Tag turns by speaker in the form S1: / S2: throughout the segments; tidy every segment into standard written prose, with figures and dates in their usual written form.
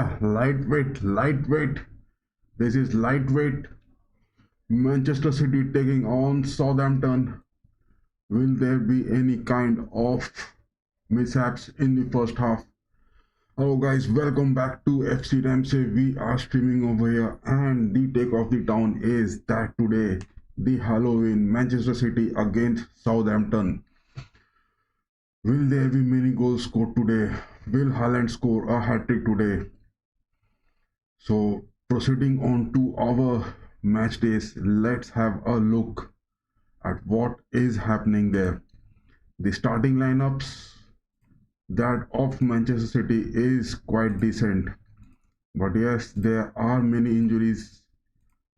S1: yeah, lightweight. This is lightweight. Manchester City taking on Southampton. Will there be any kind of mishaps in the first half? Hello guys, welcome back to FC RAMSAY. We are streaming over here, and the take of the town is that today the Halloween Manchester City against Southampton. Will there be many goals scored today? Will Haaland score a hat-trick today? So proceeding on to our match days, let's have a look at what is happening there. The starting lineups that of Manchester City is quite decent, but yes, there are many injuries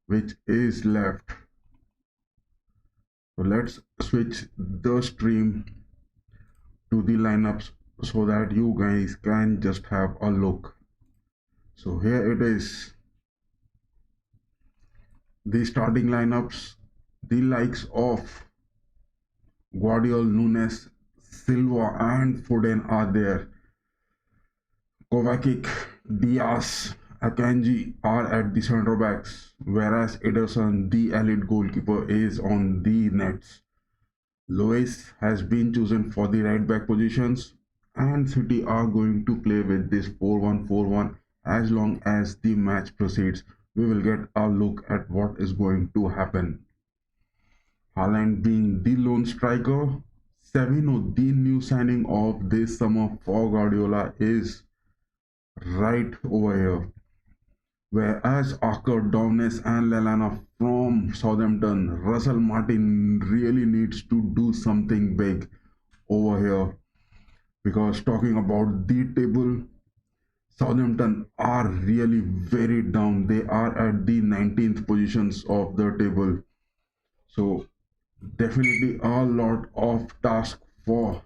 S1: which is left. So let's switch the stream to the lineups so that you guys can just have a look. So here it is, the starting lineups. The likes of Guardiola, Nunes, Silva and Foden are there. Kovacic, Diaz, Akanji are at the centre backs, whereas Ederson, the elite goalkeeper, is on the nets. Lois has been chosen for the right back positions, and City are going to play with this 4-1-4-1 as long as the match proceeds. We will get a look at what is going to happen. Haaland being the lone striker. Savino, the new signing of this summer for Guardiola, is right over here. Whereas Archer, Domnes and Lallana from Southampton, Russell Martin really needs to do something big over here. Because talking about the table, Southampton are really very down. They are at the 19th positions of the table. So definitely a lot of task for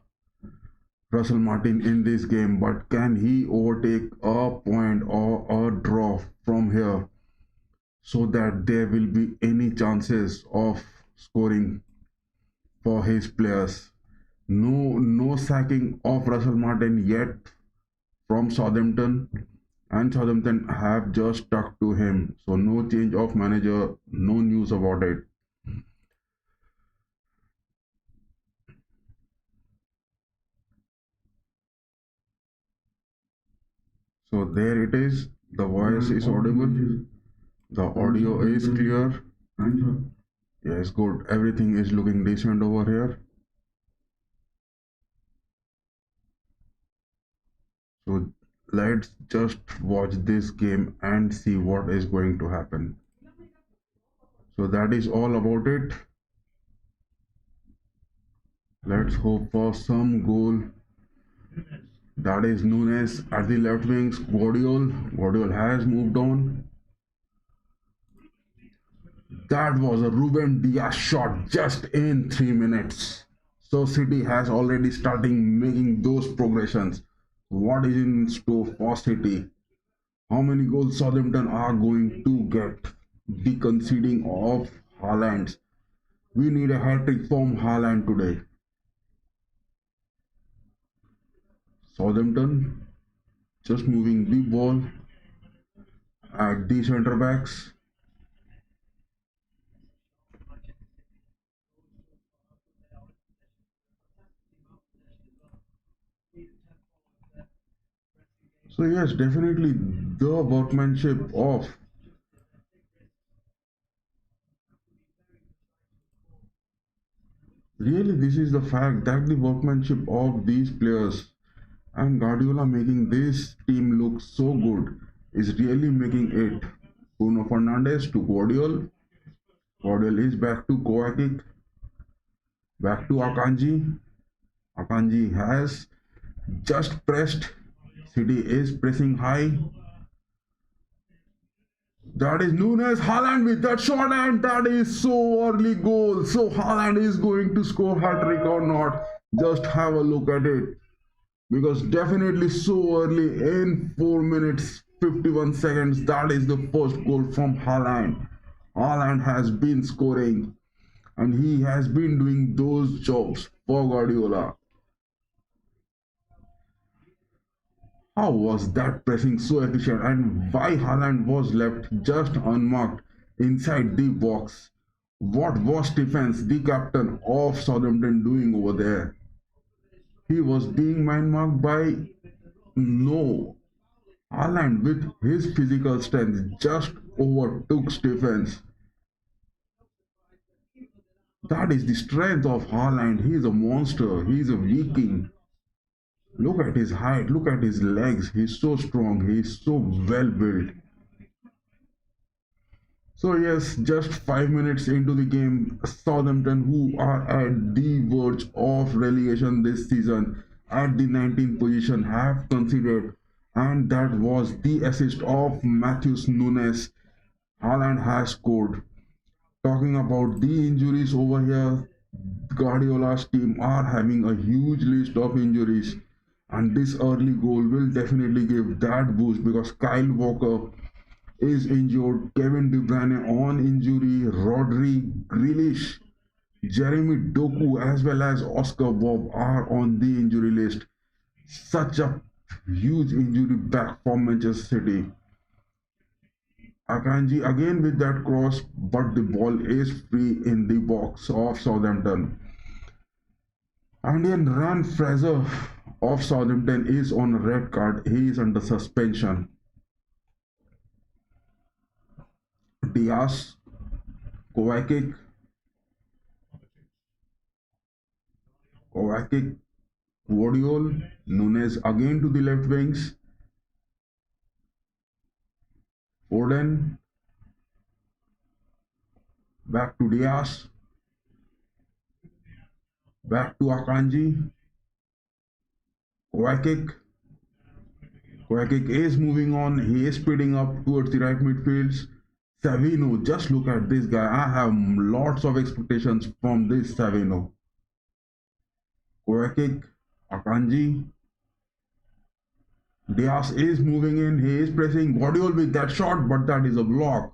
S1: Russell Martin in this game, but can he overtake a point or a draw from here so that there will be any chances of scoring for his players? No sacking of Russell Martin yet from Southampton, and Southampton have just stuck to him, so no change of manager, no news about it. So there it is, the voice is audible, the audio is clear. Yes, good, everything is looking decent over here. So let's just watch this game and see what is going to happen. So that is all about it. Let's hope for some goal. That is Nunes at the left wings. Guardiola has moved on. That was a Ruben Diaz shot just in 3 minutes. So City has already starting making those progressions. What is in store for City? How many goals Southampton are going to get? The conceding of Haaland. We need a hat-trick from Haaland today. Southampton just moving the ball at the centre backs. So yes, definitely the workmanship of really, this is the fact that the workmanship of these players and Guardiola making this team look so good is really making it. Bruno Fernandes to Guardiola. Guardiola is back to Kovacic. Back to Akanji. Akanji has just pressed. City is pressing high. That is Nunes. Haaland with that shot, and that is so early goal. So Haaland is going to score hat-trick or not? Just have a look at it. Because definitely so early, in 4 minutes 51 seconds, that is the first goal from Haaland. Haaland has been scoring, and he has been doing those jobs for Guardiola. How was that pressing so efficient, and why Haaland was left just unmarked inside the box? What was Stephens, the captain of Southampton, doing over there? He was being man marked by no. Haaland, with his physical strength, just overtook Stephens. That is the strength of Haaland. He is a monster. He is a Viking. Look at his height. Look at his legs. He's so strong. He's so well built. So yes, just 5 minutes into the game, Southampton, who are at the verge of relegation this season, at the 19th position, have conceded, and that was the assist of Matthews Nunes. Haaland has scored. Talking about the injuries over here, Guardiola's team are having a huge list of injuries, and this early goal will definitely give that boost because Kyle Walker is injured, Kevin De Bruyne on injury, Rodri, Grealish, Jeremy Doku, as well as Oscar Bob are on the injury list. Such a huge injury back for Manchester City. Akanji again with that cross, but the ball is free in the box of Southampton. And then Ryan Fraser of Southampton is on a red card. He is under suspension. Diaz, Kovacic, Guardiola, Nunes again to the left wings, Foden, back to Diaz, back to Akanji, Kovacic. Kovacic is moving on, he is speeding up towards the right midfields. Savino, just look at this guy. I have lots of expectations from this Savino. Kovacic, Akanji, Diaz is moving in, he is pressing Guardiola with that shot, but that is a block.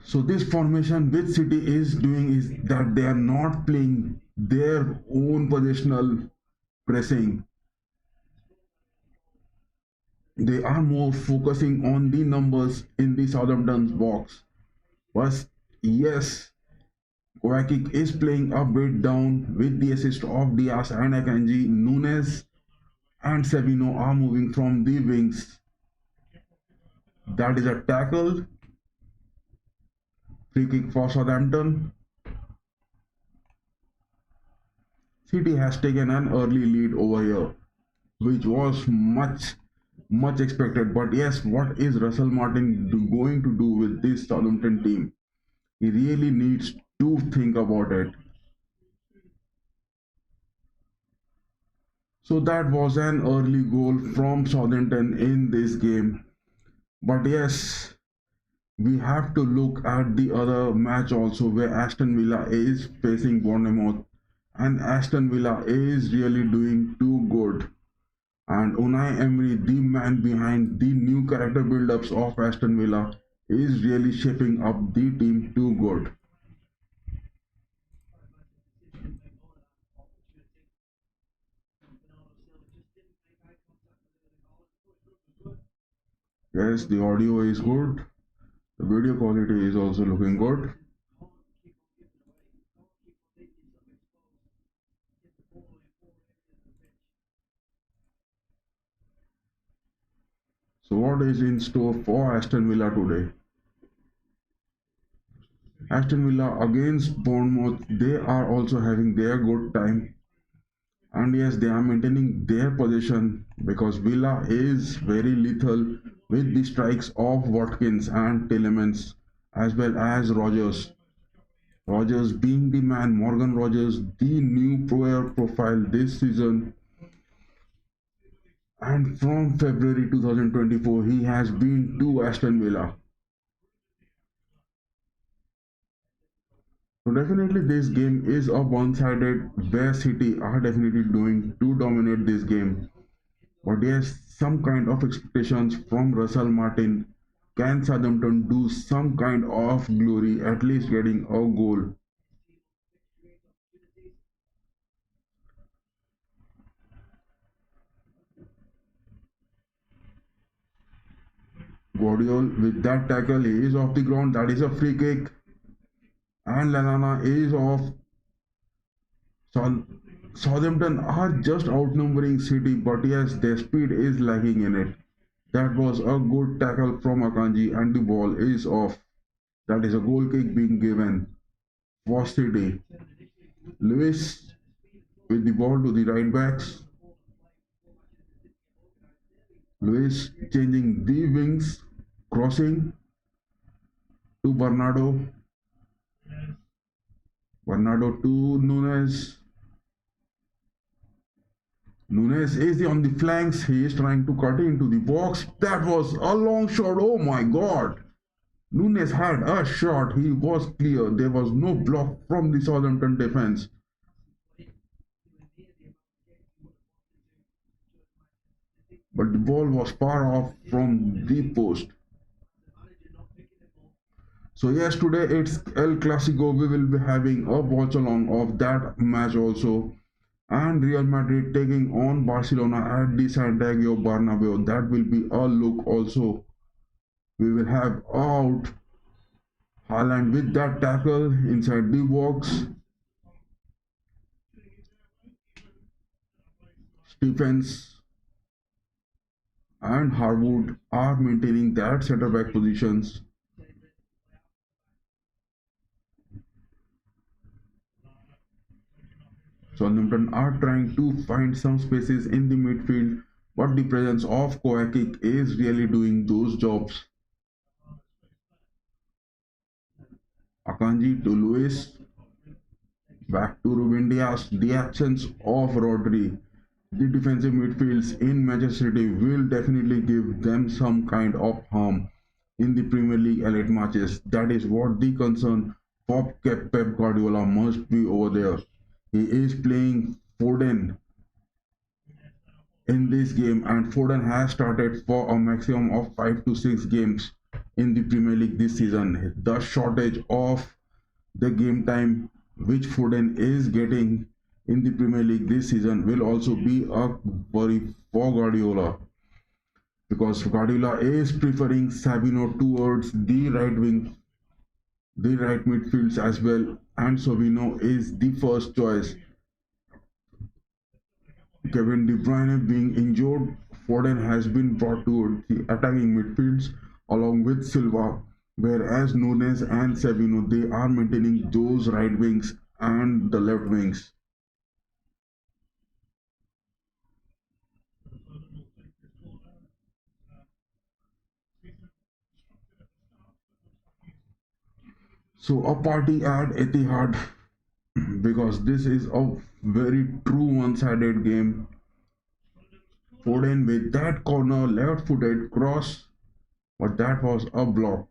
S1: So this formation which City is doing is that they are not playing their own positional pressing. They are more focusing on the numbers in the Southampton's box. But yes, Kovacic is playing a bit down with the assist of Diaz and Akanji. Nunes and Savino are moving from the wings. That is a tackle. Free kick for Southampton. City has taken an early lead over here, which was much expected. But yes, what is Russell Martin going to do with this Southampton team? He really needs to think about it. So that was an early goal from Southampton in this game. But yes, we have to look at the other match also, where Aston Villa is facing Bournemouth, and Aston Villa is really doing too good. And Unai Emery, the man behind the new character build-ups of Aston Villa, is really shaping up the team too good. Yes, the audio is good. The video quality is also looking good. So what is in store for Aston Villa today? Aston Villa against Bournemouth, they are also having their good time. And yes, they are maintaining their position because Villa is very lethal with the strikes of Watkins and Tillemans, as well as Rogers. Rogers being the man, Morgan Rogers, the new player profile this season. And from February 2024, he has been to Aston Villa. So definitely this game is a one-sided, where City are definitely doing to dominate this game. But yes, some kind of expectations from Russell Martin. Can Southampton do some kind of glory, at least getting a goal? Guardiola with that tackle, he is off the ground. That is a free kick, and Lallana is off. Southampton are just outnumbering City, but yes, their speed is lacking in it. That was a good tackle from Akanji, and the ball is off. That is a goal kick being given for City. Lewis with the ball to the right backs. Lewis changing the wings, crossing to Bernardo. Bernardo to Nunes. Nunes is on the flanks. He is trying to cut into the box. That was a long shot. Oh my god. Nunes had a shot. He was clear. There was no block from the Southampton defense. But the ball was far off from the post. So yes, today it's El Clasico. We will be having a watch along of that match also. And Real Madrid taking on Barcelona at the Santiago Bernabeu. That will be a look also. We will have out Haaland with that tackle inside the box. Stephens and Harwood are maintaining that centre back positions. Southampton are trying to find some spaces in the midfield, but the presence of Kovacic is really doing those jobs. Akanji to Lewis, back to Ruben Dias. The absence of Rodri, the defensive midfields in Manchester City will definitely give them some kind of harm in the Premier League elite matches. That is what the concern for Pep Guardiola must be over there. He is playing Foden in this game, and Foden has started for a maximum of 5 to 6 games in the Premier League this season. The shortage of the game time which Foden is getting in the Premier League this season will also be a worry for Guardiola, because Guardiola is preferring Sabino towards the right wing, the right midfields as well, and Sabino is the first choice. Kevin De Bruyne being injured, Foden has been brought to the attacking midfields along with Silva, whereas Nunes and Sabino, they are maintaining those right wings and the left wings. So a party at Etihad, because this is a very true one-sided game. Foden with that corner left-footed cross, but that was a block.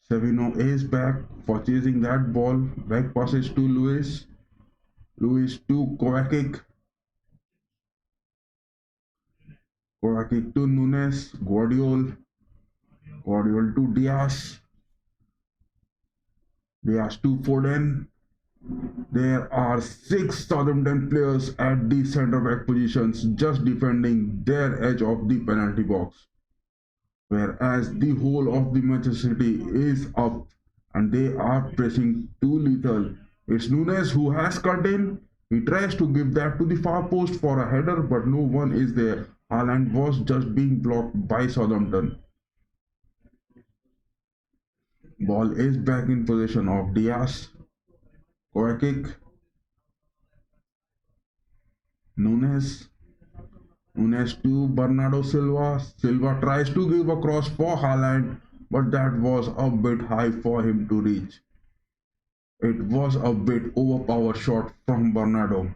S1: Savino is back for chasing that ball. Back passes to Lewis. Lewis to Kovacic. Kovacic to Nunes. Guardiola. Guardiola to Diaz. Diaz to Foden. There are 6 Southampton players at the centre back positions just defending their edge of the penalty box, whereas the whole of the Manchester City is up and they are pressing too lethal. It's Nunes who has cut in. He tries to give that to the far post for a header, but no one is there. Haaland was just being blocked by Southampton. Ball is back in possession of Diaz. Kovacic. Nunes. Nunes to Bernardo Silva. Silva tries to give a cross for Haaland, but that was a bit high for him to reach. It was a bit overpowered shot from Bernardo.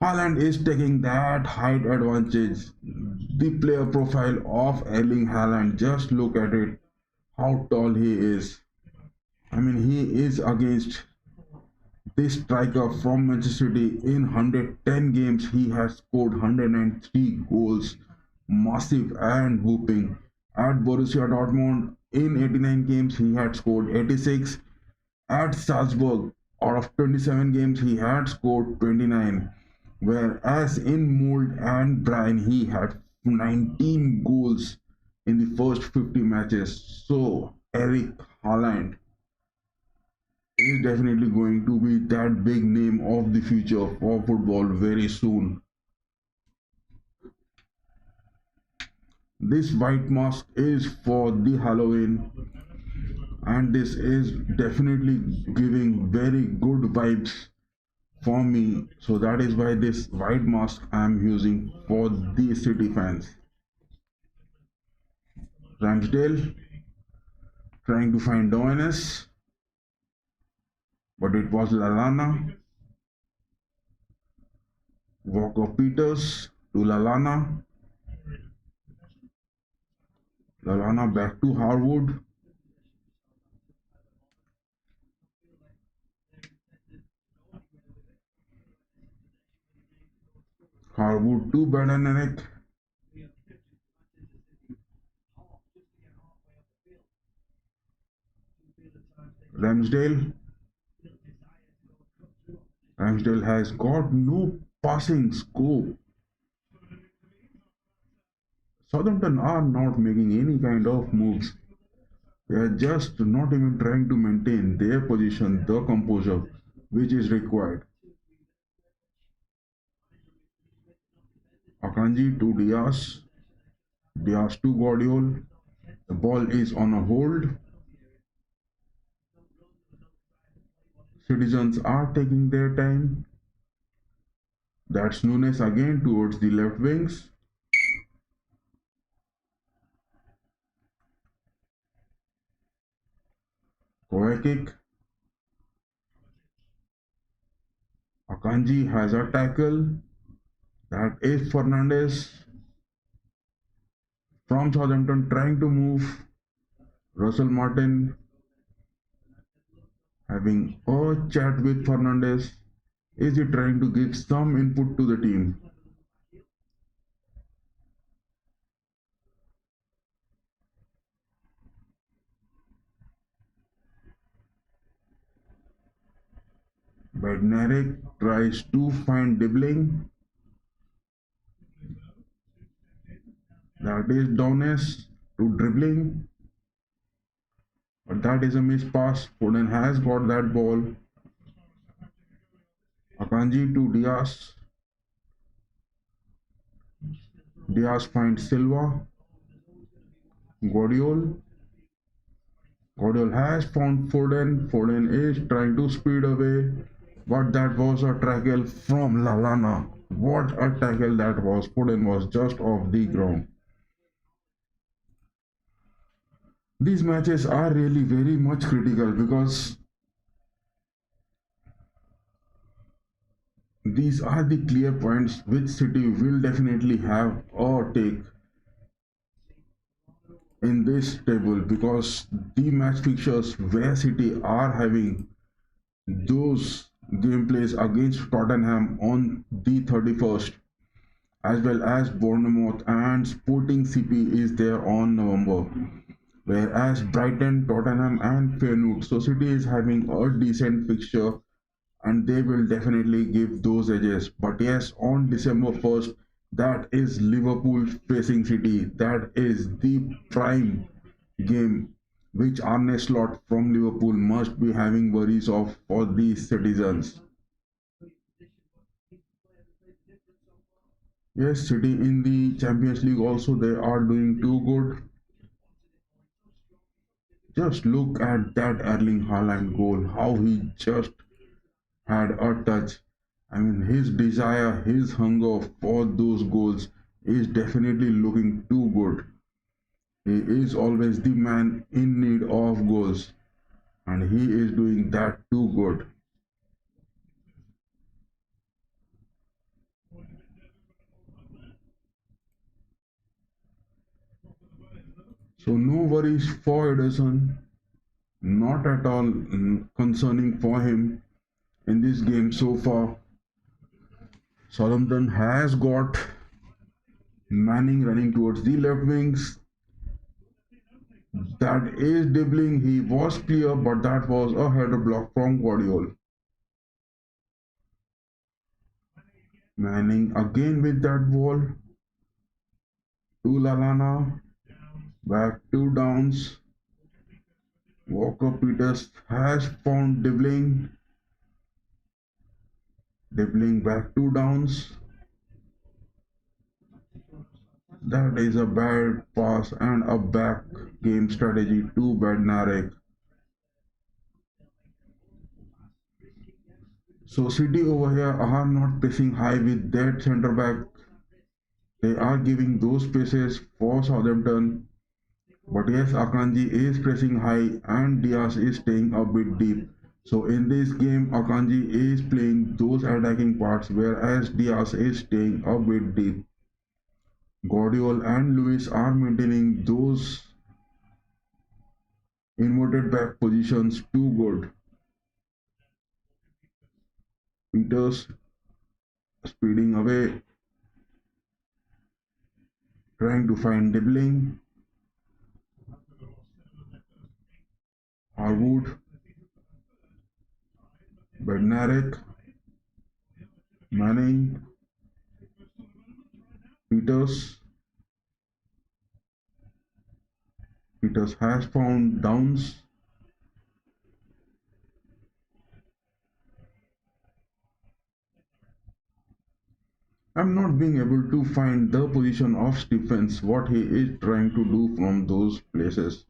S1: Haaland is taking that height advantage. The player profile of Erling Haaland, just look at it, how tall he is. I mean, he is against this striker from Manchester City. In 110 games, he has scored 103 goals. Massive and whooping. At Borussia Dortmund, in 89 games, he had scored 86. At Salzburg, out of 27 games, he had scored 29. Whereas in Mould and Bryan, he had 19 goals in the first 50 matches. So Eric Haaland is definitely going to be that big name of the future for football very soon. This white mask is for the Halloween, and this is definitely giving very good vibes for me. So that is why this white mask I am using for the City fans. Ramsdale trying to find Doenes, but it was Lalana. Walker Peters to Lalana. Lalana back to Harwood. Harwood to Badanenek. Ramsdale. Ramsdale has got no passing scope. Southampton are not making any kind of moves. They are just not even trying to maintain their position, the composure which is required. Akanji to Diaz. Diaz to Guardiol. The ball is on a hold. Citizens are taking their time. That's Nunes again towards the left wings. Corner kick. Akanji has a tackle. That is Fernandez from Southampton trying to move. Russell Martin having a chat with Fernandez. Is he trying to give some input to the team? Bednarik tries to find Dibbling. That is Downes to dribbling. But that is a missed pass. Foden has got that ball. Akanji to Diaz. Diaz finds Silva. Guardiol. Guardiol has found Foden. Foden is trying to speed away. But that was a tackle from Lalana. What a tackle that was. Foden was just off the ground. These matches are really very much critical because these are the clear points which City will definitely have or take in this table, because the match fixtures where City are having those gameplays against Tottenham on the 31st, as well as Bournemouth and Sporting CP is there on November, whereas Brighton, Tottenham and Feyenoord. So City is having a decent fixture and they will definitely give those edges. But yes, on December 1st, that is Liverpool facing City. That is the prime game which Arne Slot from Liverpool must be having worries of for these citizens. Yes, City in the Champions League also they are doing too good. Just look at that Erling Haaland goal, how he just had a touch. I mean, his desire, his hunger for those goals is definitely looking too good. He is always the man in need of goals, and he is doing that too good. So, no worries for Ederson, not at all concerning for him in this game so far. Southampton has got Manning running towards the left wings. That is dribbling. He was clear, but that was a header block from Guardiola. Manning again with that ball. to Lalana, back to Downs. Walker Peters has found Dibbling back to Downs. That is a bad pass and a back game strategy to Bednarek. So City over here are not pressing high with that centre back. They are giving those spaces for Southampton. But yes, Akanji is pressing high and Diaz is staying a bit deep. So in this game, Akanji is playing those attacking parts whereas Diaz is staying a bit deep. Guardiola and Lewis are maintaining those inverted back positions too good. Peters speeding away, trying to find Dibbling. Harwood, Bednarek, Manning, Peters. Peters has found Downs. I'm not being able to find the position of Stephens, what he is trying to do from those places.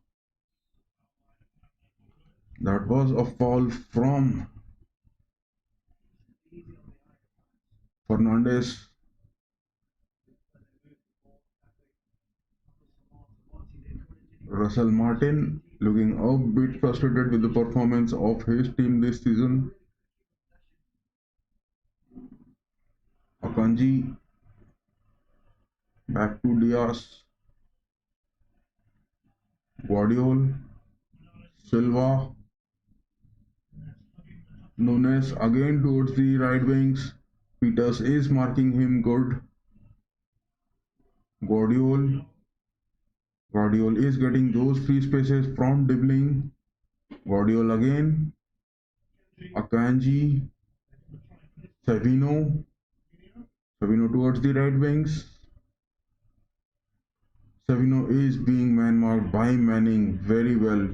S1: That was a foul from Fernandez. Russell Martin looking a bit frustrated with the performance of his team this season. Akanji back to Diaz. Guardiola, Silva, Nunes again towards the right wings. Peters is marking him good. Guardiola. Guardiola is getting those free spaces from Dibbling. Guardiola again. Akanji. Savino. Savino towards the right wings. Savino is being man marked by Manning very well.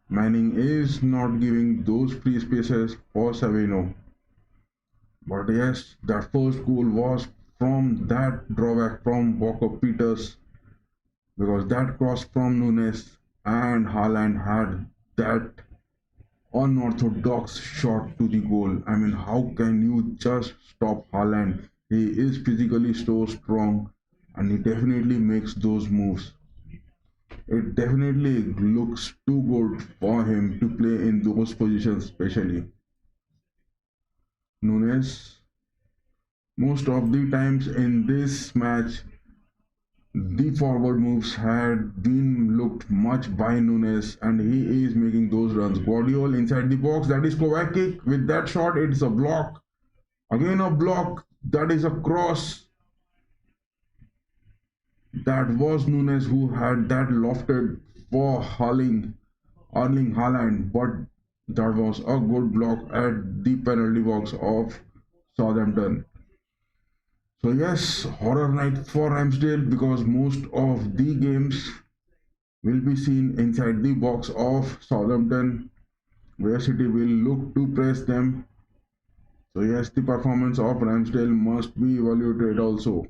S1: Manning is not giving those free spaces for Savino. But yes, that first goal was from that drawback from Walker Peters because that cross from Nunes and Haaland had that unorthodox shot to the goal. I mean, how can you just stop Haaland? He is physically so strong and he definitely makes those moves. It definitely looks too good for him to play in those positions, especially. Nunes, most of the times in this match, the forward moves had been looked much by Nunes and he is making those runs. Guardiola inside the box, that is Kovacic. With that shot, it's a block. Again a block, that is a cross. That was Nunes who had that lofted for Erling Haaland, but that was a good block at the penalty box of Southampton. So yes, horror night for Ramsdale because most of the games will be seen inside the box of Southampton where City will look to press them. So yes, the performance of Ramsdale must be evaluated also.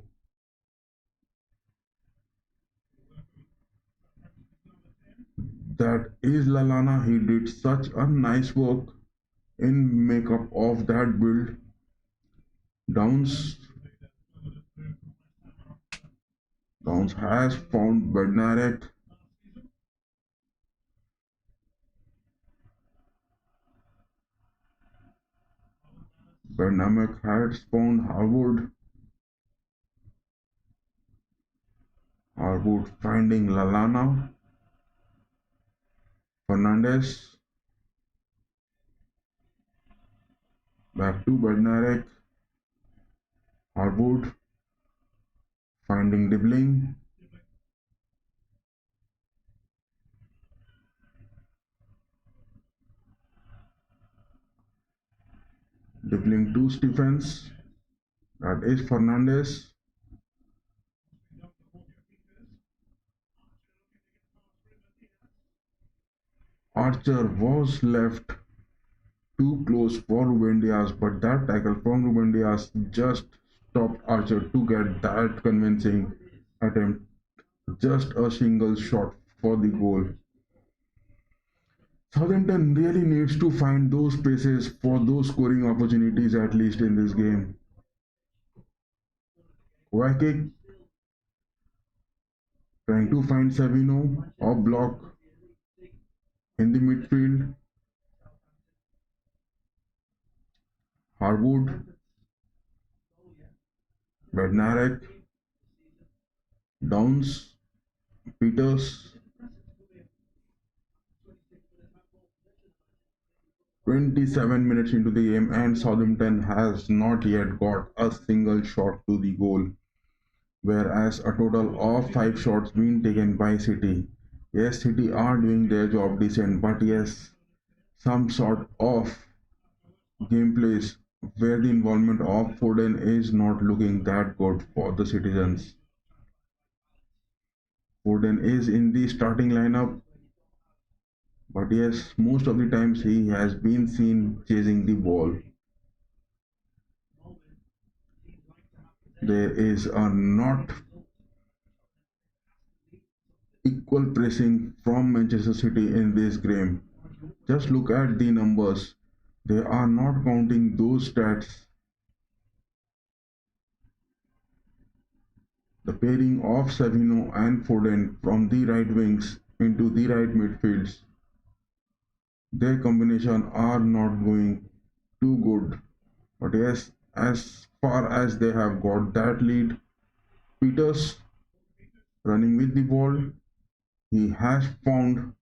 S1: That is Lalana. He did such a nice work in makeup of that build. Downs Downs has found Bednarek. Bednarek has found Harwood. Harwood finding Lalana. Fernandez. Back to Bednarek. Harwood finding Dibbling. Dibbling to Stephens. That is Fernandez. Archer was left too close for Ruben Dias, but that tackle from Ruben Dias just stopped Archer to get that convincing attempt. Just a single shot for the goal. Southampton really needs to find those spaces for those scoring opportunities at least in this game. Wakic trying to find Savino or block in the midfield. Harwood, Bednarek, Downs, Peters. 27 minutes into the game and Southampton has not yet got a single shot to the goal, whereas a total of 5 shots being taken by City. Yes, City are doing their job decent, but yes, some sort of gameplays where the involvement of Foden is not looking that good for the citizens. Foden is in the starting lineup, but yes, most of the times he has been seen chasing the ball. There is a not equal pressing from Manchester City in this game. Just look at the numbers. They are not counting those stats. The pairing of Savino and Foden from the right wings into the right midfields. Their combination are not going too good. But yes, as far as they have got that lead, Peters running with the ball, he has found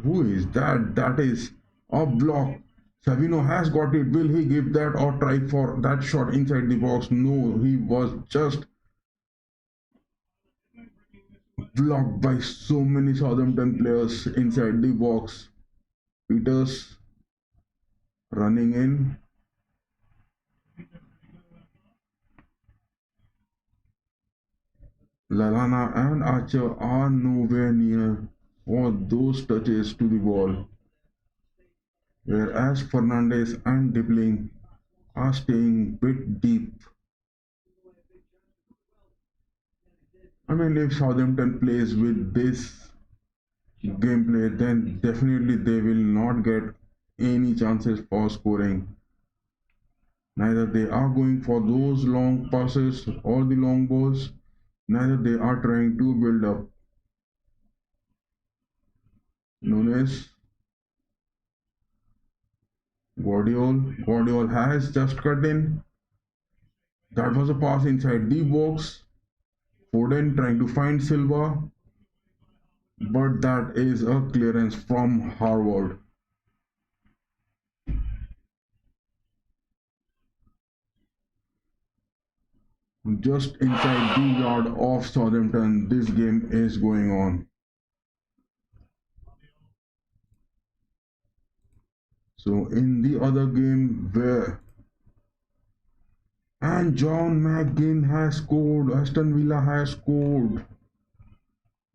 S1: who is that? That is a block. Savino has got it. Will he give that or try for that shot inside the box? No, he was just blocked by so many Southampton players inside the box. Peters running in. Lalana and Archer are nowhere near for those touches to the ball, whereas Fernandez and Dibling are staying bit deep. I mean, if Southampton plays with this gameplay, then definitely they will not get any chances for scoring. Neither they are going for those long passes or the long balls, neither they are trying to build up. Nunes, Guardiol has just cut in. That was a pass inside the box. Foden trying to find Silva, but that is a clearance from Harvard. Just inside the yard of Southampton, this game is going on. So in the other game where and John McGinn has scored, Aston Villa has scored.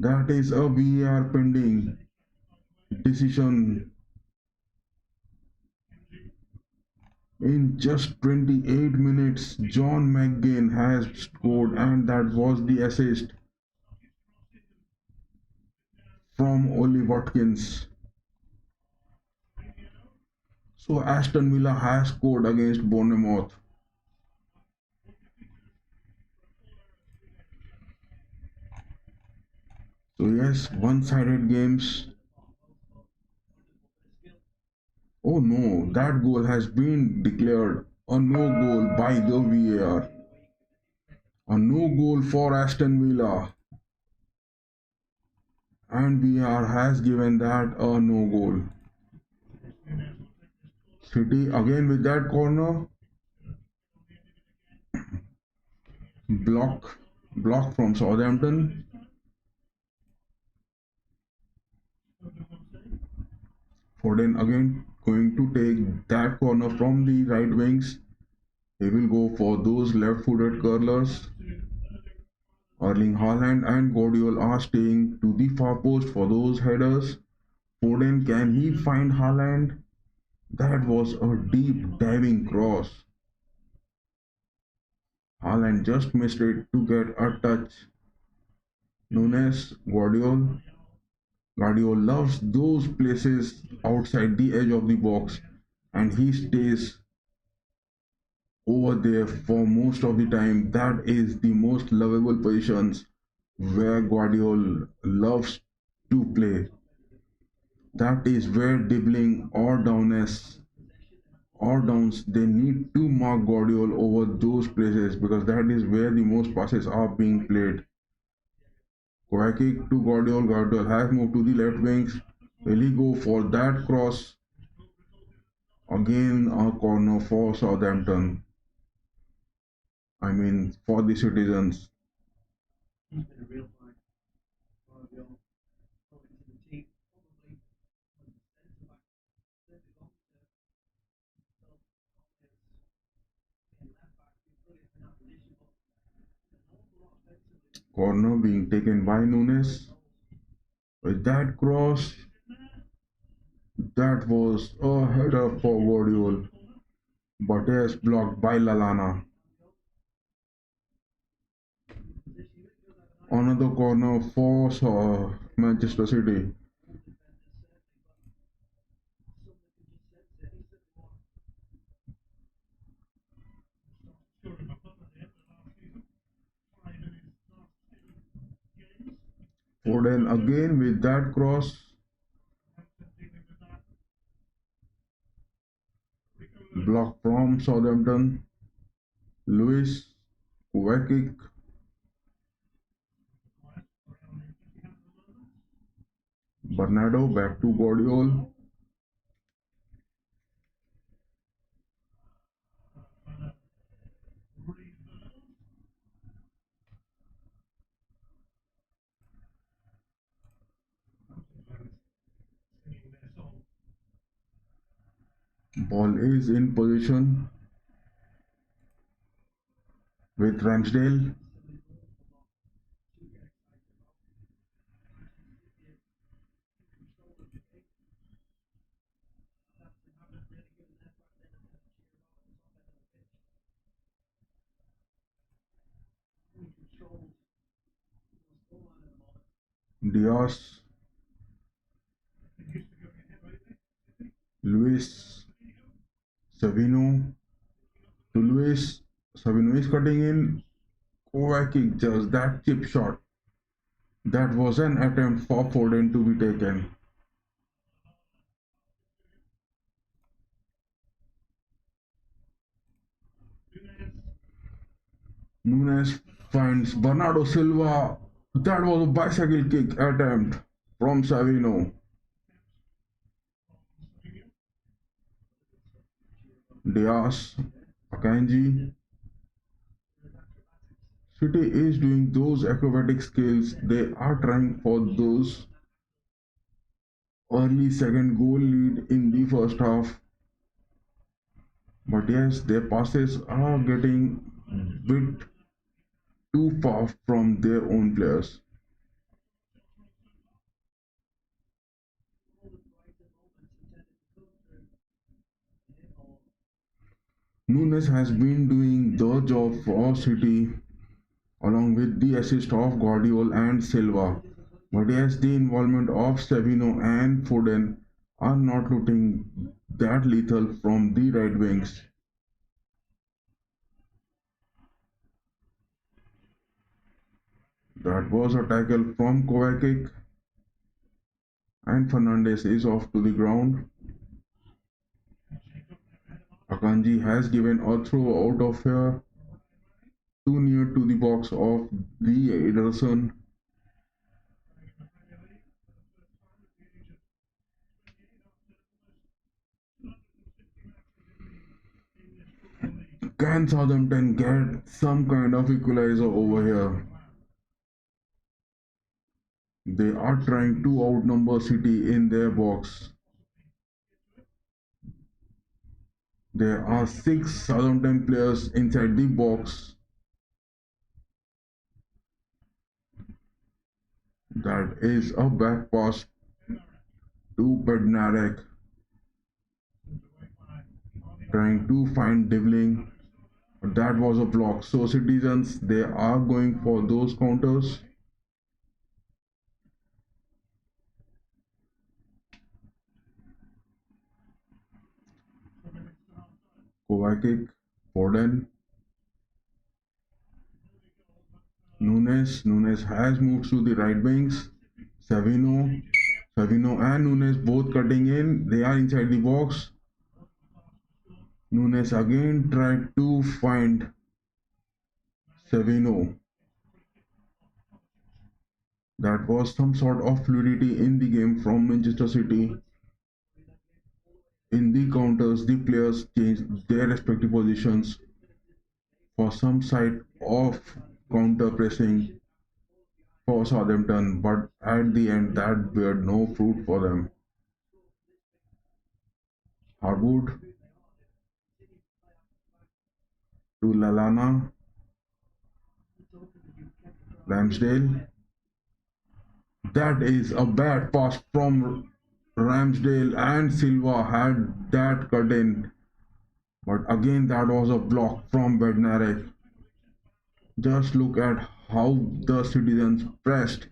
S1: That is a VAR pending decision. In just 28 minutes, John McGinn has scored, and that was the assist from Oli Watkins. So Aston Villa has scored against Bournemouth. So yes, one-sided games. Oh no, that goal has been declared a no goal by the VAR. A no goal for Aston Villa. And VAR has given that a no goal. City again with that corner. Block from Southampton. Foden again going to take that corner from the right wings. He will go for those left-footed curlers. Erling Haaland and Guardiola are staying to the far post for those headers. Foden, can he find Haaland? That was a deep diving cross. Haaland just missed it to get a touch. Nunes, Guardiola loves those places outside the edge of the box, and he stays over there for most of the time. That is the most lovable positions where Guardiola loves to play. That is where dribbling or downs they need to mark Guardiola over those places because that is where the most passes are being played. Quick kick to Guardiola. Guardiola has moved to the left wings. Will he go for that cross? Again, a corner for Southampton. I mean, for the citizens. Corner being taken by Nunes. With that cross, that was a header for Guardiola, but is blocked by Lalana. Another corner for Manchester City. Foden again with that cross, blocked from Southampton. Lewis, quick kick. Bernardo back to Guardiola. Ball is in position with Ramsdale. Diaz, Luis, Savino to Luis. Savino is cutting in. Quick kick, just that chip shot. That was an attempt for Foden to be taken. Nunes finds Bernardo Silva. That was a bicycle kick attempt from Savino. Diaz, Akanji. City is doing those acrobatic skills. They are trying for those early second goal lead in the first half. But yes, their passes are getting bit too far from their own players. Nunes has been doing the job for City along with the assist of Guardiola and Silva. But yes, the involvement of Savino and Foden are not looking that lethal from the right wings. That was a tackle from Kovacic and Fernandes is off to the ground. Akanji has given a throw out of here too near to the box of the Ederson. Can Southampton get some kind of equalizer over here? They are trying to outnumber City in their box. There are 6 Southampton players inside the box. That is a back pass to Bednarek, trying to find Devling. That was a block. So citizens, they are going for those counters. Kovacic, Foden, Nunes has moved to the right wings. Savino, Savino and Nunes both cutting in. They are inside the box. Nunes again tried to find Savino. That was some sort of fluidity in the game from Manchester City. In the counters, the players changed their respective positions for some side of counter pressing for Southampton, but at the end that bore no fruit for them. Harwood to Lalana, Ramsdale. That is a bad pass from Ramsdale, and Silva had that cut in, but again that was a block from Bednarek. Just look at how the citizens pressed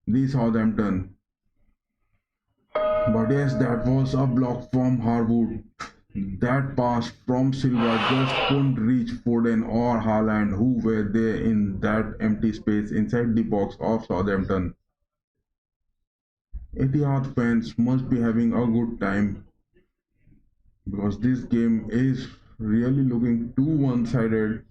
S1: the Southampton. But yes, that was a block from Harwood. That pass from Silva just couldn't reach Foden or Haaland, who were there in that empty space inside the box of Southampton. Etihad fans must be having a good time because this game is really looking too one-sided.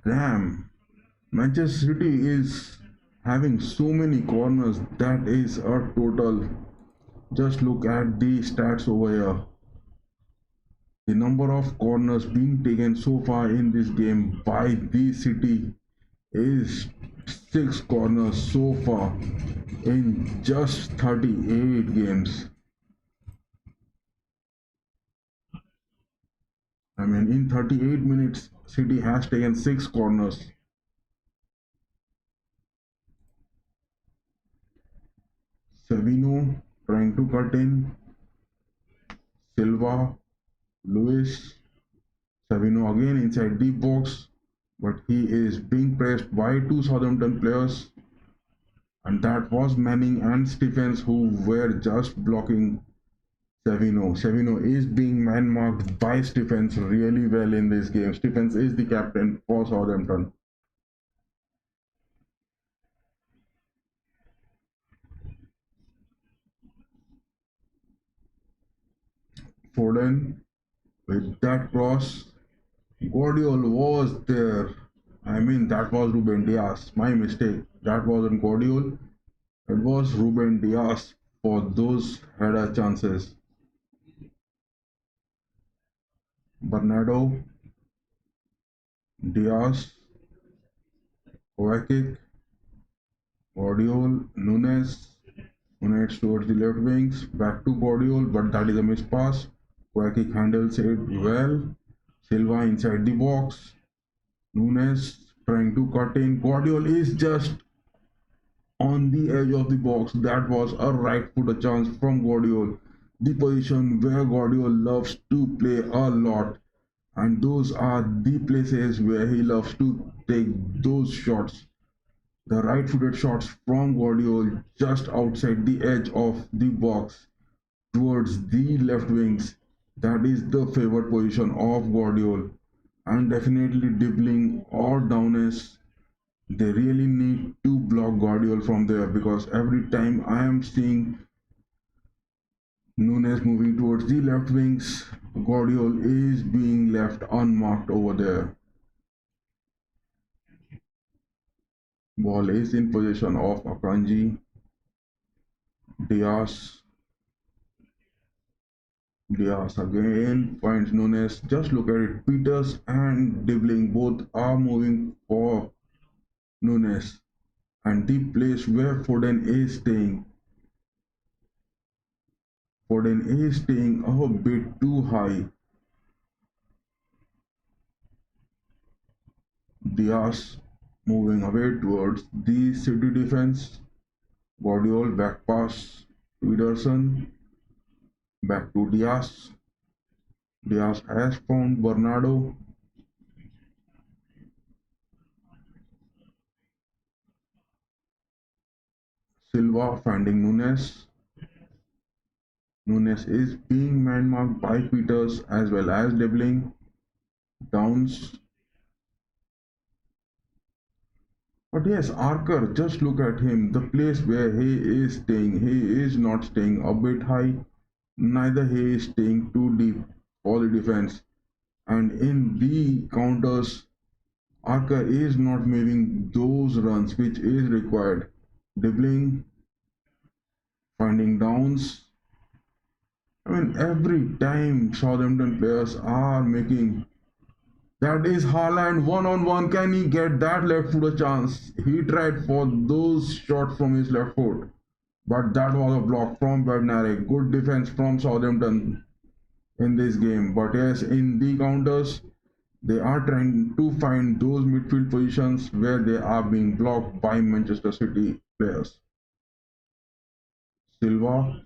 S1: Damn, Manchester City is having so many corners. That is a total. Just look at the stats over here. The number of corners being taken so far in this game by the City is 6 corners so far in just 38 games. I mean, in 38 minutes, City has taken 6 corners. Savino trying to cut in. Silva, Lewis, Savino again inside the box, but he is being pressed by 2 Southampton players, and that was Manning and Stephens who were just blocking Savino. Savino is being man marked by Stephens really well in this game. Stephens is the captain for Southampton. Foden with that cross. Guardiola was there. I mean, that was Ruben Diaz. My mistake. That wasn't Guardiola. It was Ruben Diaz for those header chances. Bernardo, Diaz, Kovacic, Guardiola, Nunes towards the left wings, back to Guardiola, but that is a missed pass. Kovacic handles it well. Silva inside the box. Nunes trying to cut in. Guardiola is just on the edge of the box. That was a right footer chance from Guardiola. The position where Guardiola loves to play a lot. And those are the places where he loves to take those shots. The right footed shots from Guardiola just outside the edge of the box towards the left wings. That is the favored position of Guardiola. And definitely dribbling or Downes, they really need to block Guardiola from there because every time I am seeing Nunes moving towards the left wings, Guardiola is being left unmarked over there. Ball is in possession of Akanji. Diaz. Diaz again finds Nunes. Just look at it. Peters and Dibling both are moving for Nunes. And the place where Foden is staying. Foden is staying a bit too high. Diaz moving away towards the City defense. Guardiola back pass to Ederson. Back to Diaz. Diaz has found Bernardo. Silva finding Nunes. Nunes is being man-marked by Peters as well as dribbling. Downs. But yes, Archer, just look at him. The place where he is staying, he is not staying a bit high, neither he is staying too deep for the defense. And in the counters, Archer is not making those runs which is required. Dribbling, finding downs. I mean, every time Southampton players are making that is Haaland one on one. Can he get that left foot a chance? He tried for those shots from his left foot, but that was a block from Bednarek. Good defense from Southampton in this game. But yes, in the counters, they are trying to find those midfield positions where they are being blocked by Manchester City players. Silva,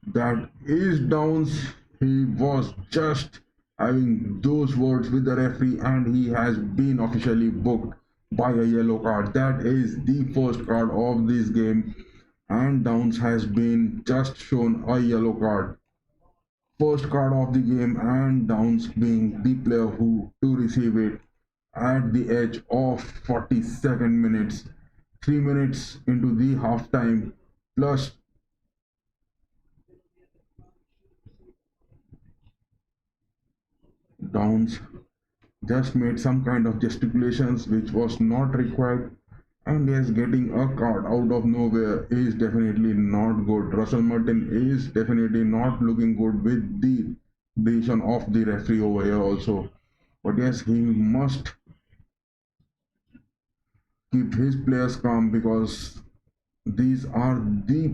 S1: that is Downs. He was just having those words with the referee and he has been officially booked by a yellow card. That is the first card of this game and Downs has been just shown a yellow card. First card of the game and Downs being the player who to receive it at the edge of 42nd minutes. 3 minutes into the half time plus Downs just made some kind of gesticulations which was not required and yes, getting a card out of nowhere is definitely not good. Russell Martin is definitely not looking good with the decision of the referee over here also, but yes, he must keep his players calm because these are the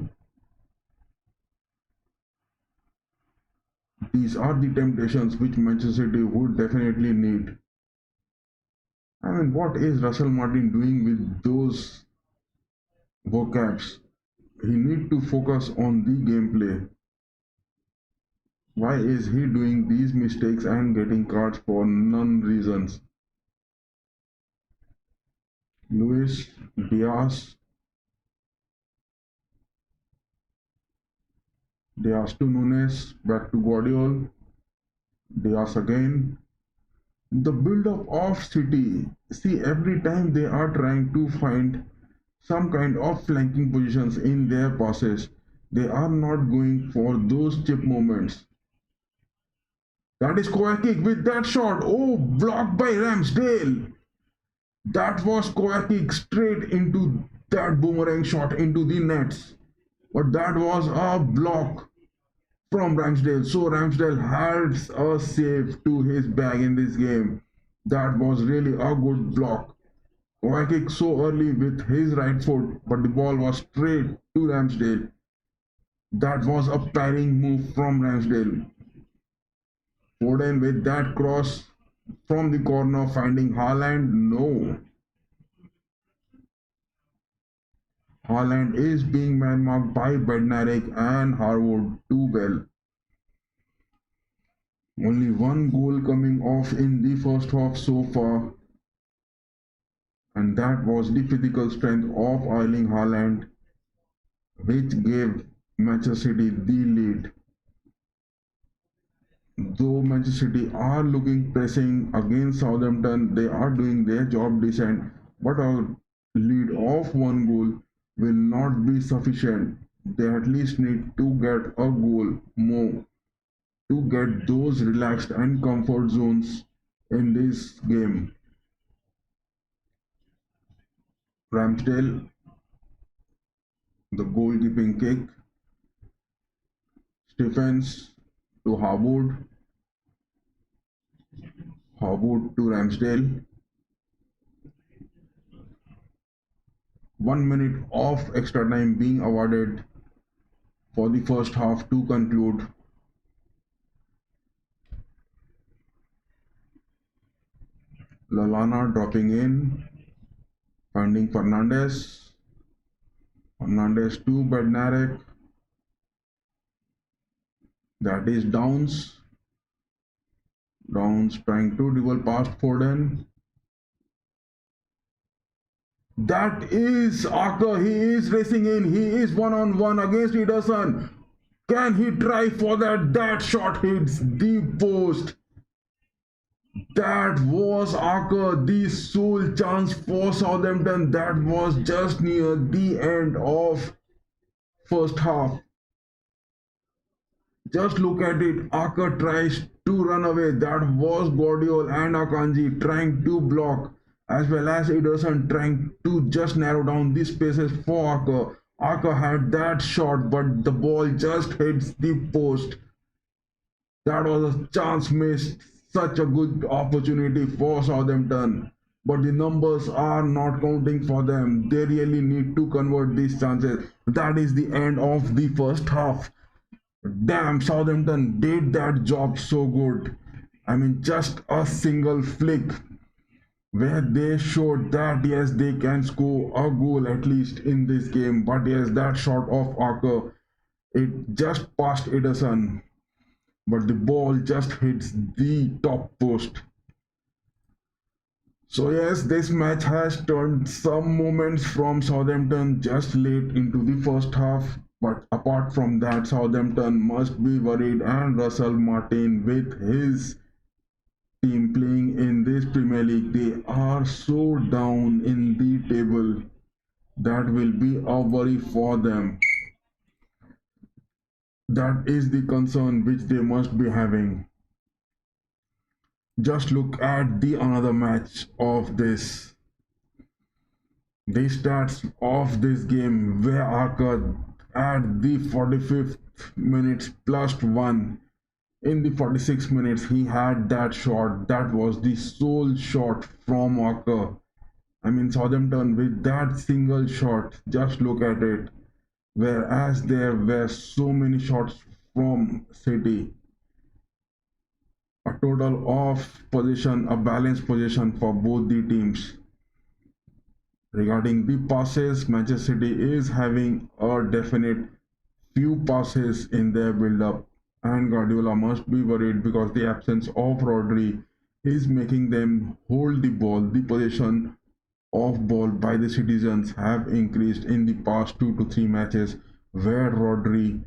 S1: temptations which Manchester City would definitely need. I mean, what is Russell Martin doing with those vocabs? He need to focus on the gameplay. Why is he doing these mistakes and getting cards for none reasons? Luis Diaz, Diaz to Nunes, back to Guardiola, Diaz again. The build-up of City. See, every time they are trying to find some kind of flanking positions in their passes, they are not going for those chip moments. That is Kovacic with that shot. Oh, blocked by Ramsdale. That was Kovacic straight into that boomerang shot into the nets. But that was a block from Ramsdale. So Ramsdale has a save to his bag in this game. That was really a good block. Kovacic so early with his right foot, but the ball was straight to Ramsdale. That was a parrying move from Ramsdale. Foden with that cross from the corner finding Haaland. No. Haaland is being man-marked by Bednarek and Harwood too well. Only one goal coming off in the first half so far. And that was the physical strength of Erling Haaland which gave Manchester City the lead. Though Manchester City are looking pressing against Southampton, they are doing their job decent, but a lead of one goal will not be sufficient. They at least need to get a goal more to get those relaxed and comfort zones in this game. Ramsdale, the goalkeeping kick, Stephens to Harwood, Harwood to Ramsdale. 1 minute of extra time being awarded for the first half to conclude. Lallana dropping in, finding Fernandez. Fernandez to Bednarek. That is Downs. Downs trying to dribble past Foden. That is Arthur. He is racing in. He is one on one against Ederson. Can he try for that? That shot hits the post. That was Arthur, the sole chance for Southampton. That was just near the end of first half. Just look at it. Arthur tries to run away. That was Guardiola and Akanji trying to block, as well as Ederson trying to just narrow down the spaces for Arthur. Arthur had that shot, but the ball just hits the post. That was a chance missed. Such a good opportunity for Southampton. But the numbers are not counting for them. They really need to convert these chances. That is the end of the first half. Damn, Southampton did that job so good. I mean, just a single flick where they showed that yes, they can score a goal at least in this game. But yes, that shot of Arthur, it just passed Ederson, but the ball just hits the top post. So yes, this match has turned some moments from Southampton just late into the first half. But apart from that, Southampton must be worried, and Russell Martin with his team playing in this Premier League, they are so down in the table. That will be a worry for them. That is the concern which they must be having. Just look at the another match of this. The stats of this game where Arca at the 45th minutes plus one. In the 46 minutes he had that shot. That was the sole shot from Arca. I mean, Southampton with that single shot, just look at it. Whereas there were so many shots from City. A total of position, a balanced position for both the teams. Regarding the passes, Manchester City is having a definite few passes in their build-up, and Guardiola must be worried because the absence of Rodri is making them hold the ball. The possession of ball by the citizens have increased in the past 2 to 3 matches where Rodri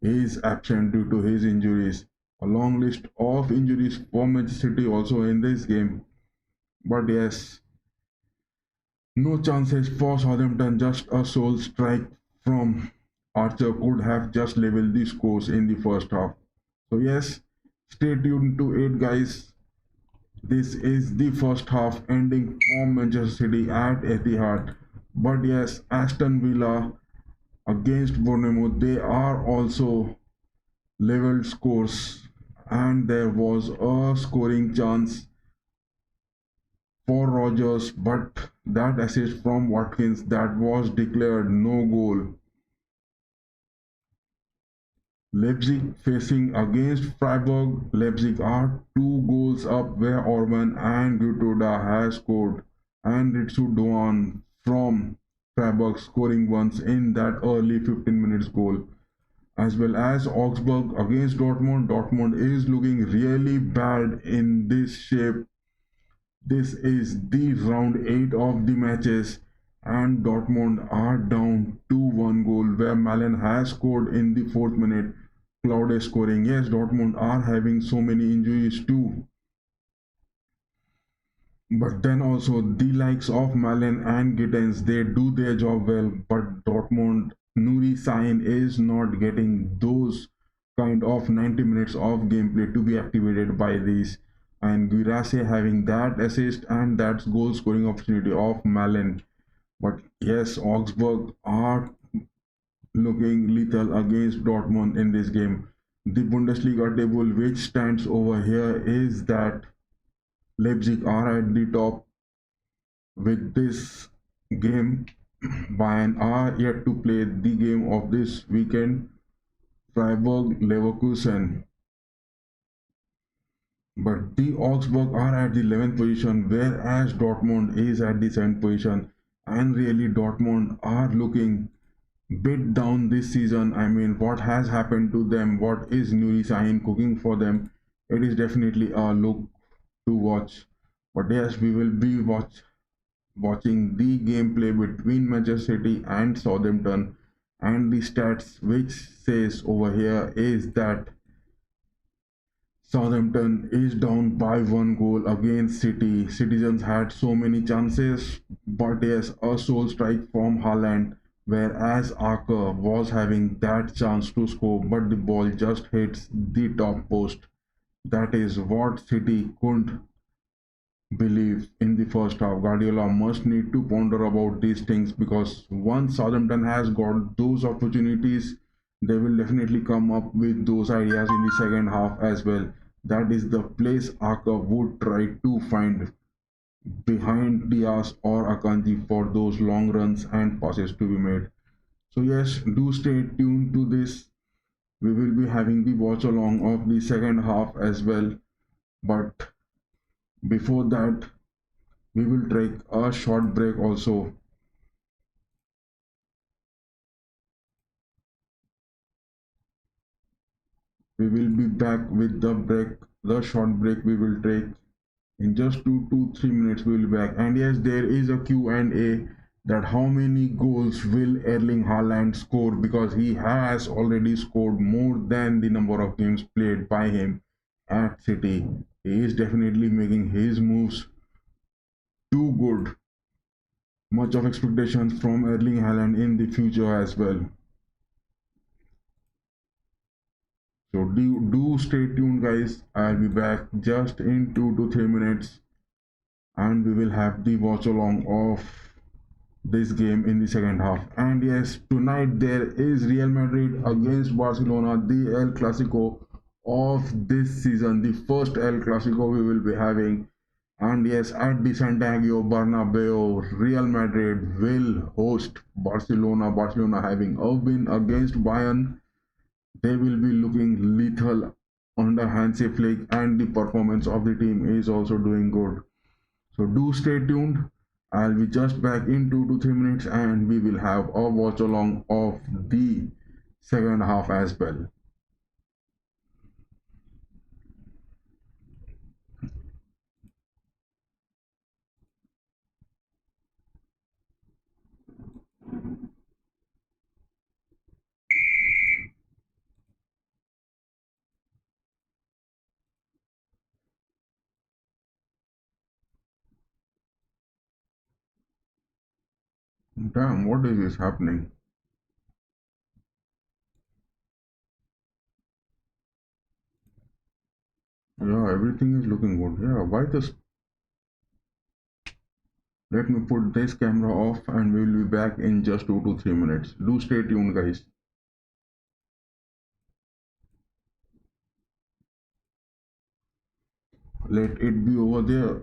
S1: is absent due to his injuries. A long list of injuries for Manchester City also in this game. But yes, no chances for Southampton. Just a sole strike from Archer could have just leveled the scores in the first half. So yes, stay tuned to it, guys. This is the first half ending for Manchester City at Etihad. But yes, Aston Villa against Bournemouth, they are also leveled scores, and there was a scoring chance for Rogers, but that assist from Watkins, that was declared no goal. Leipzig facing against Freiburg. Leipzig are 2 goals up where Orban and Gutoda has scored, and Ritsu Doan from Freiburg scoring once in that early 15 minutes goal. As well as Augsburg against Dortmund. Dortmund is looking really bad in this shape. This is the round 8 of the matches, and Dortmund are down to 1 goal where Malen has scored in the 4th minute. Claude is scoring. Yes, Dortmund are having so many injuries too. But then also the likes of Malen and Gittens, they do their job well, but Dortmund, Nuri Sahin is not getting those kind of 90 minutes of gameplay to be activated by these. And Guirassy having that assist and that goal scoring opportunity of Malen. But yes, Augsburg are looking lethal against Dortmund in this game. The Bundesliga table which stands over here is that Leipzig are at the top with this game. Bayern are yet to play the game of this weekend. Freiburg Leverkusen. But the Augsburg are at the 11th position, whereas Dortmund is at the 7th position. And really, Dortmund are looking bit down this season. I mean, what has happened to them? What is Nuri Sahin cooking for them? It is definitely a look to watch. But yes, we will be watching the gameplay between Manchester City and Southampton. And the stats which says over here is that Southampton is down by one goal against City. Citizens had so many chances, but yes, a sole strike from Haaland, whereas Arker was having that chance to score, but the ball just hits the top post. That is what City couldn't believe in the first half. Guardiola must need to ponder about these things because once Southampton has got those opportunities, they will definitely come up with those ideas in the second half as well. That is the place Aka would try to find behind Diaz or Akanji for those long runs and passes to be made. So yes, do stay tuned to this. We will be having the watch along of the second half as well. But before that, we will take a short break also. We will be back with the short break we will take in just 2 to 3 minutes. We will be back. And yes, there is a Q&A that how many goals will Erling Haaland score, because he has already scored more than the number of games played by him at City. He is definitely making his moves too good. Much of expectations from Erling Haaland in the future as well. So do stay tuned, guys. I'll be back just in 2 to 3 minutes, and we will have the watch along of this game in the second half. And yes, tonight there is Real Madrid against Barcelona, the El Clasico of this season, the first El Clasico we will be having. And yes, at the Santiago Bernabeu, Real Madrid will host Barcelona. Barcelona having a win against Bayern, they will be looking lethal under Hansi Flick, and the performance of the team is also doing good. So do stay tuned. I'll be just back in 2 to 3 minutes, and we will have a watch along of the second half as well. Damn, what is this happening? Yeah, everything is looking good. Yeah, why this? Let me put this camera off, and we will be back in just 2 to 3 minutes. Do stay tuned, guys. Let it be over there.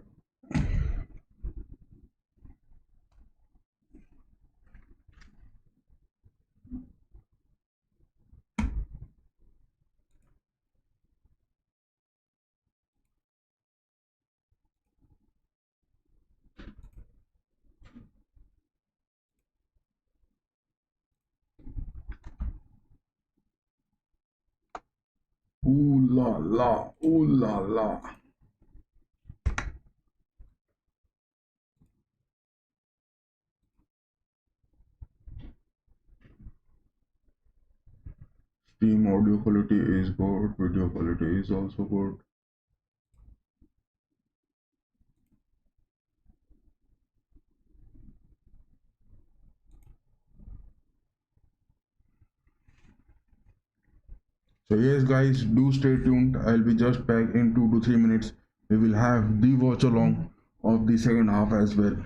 S1: Ooh la la, ooh la la. Steam audio quality is good, video quality is also good. So yes, guys, do stay tuned. I'll be just back in 2 to 3 minutes. We will have the watch along of the second half as well.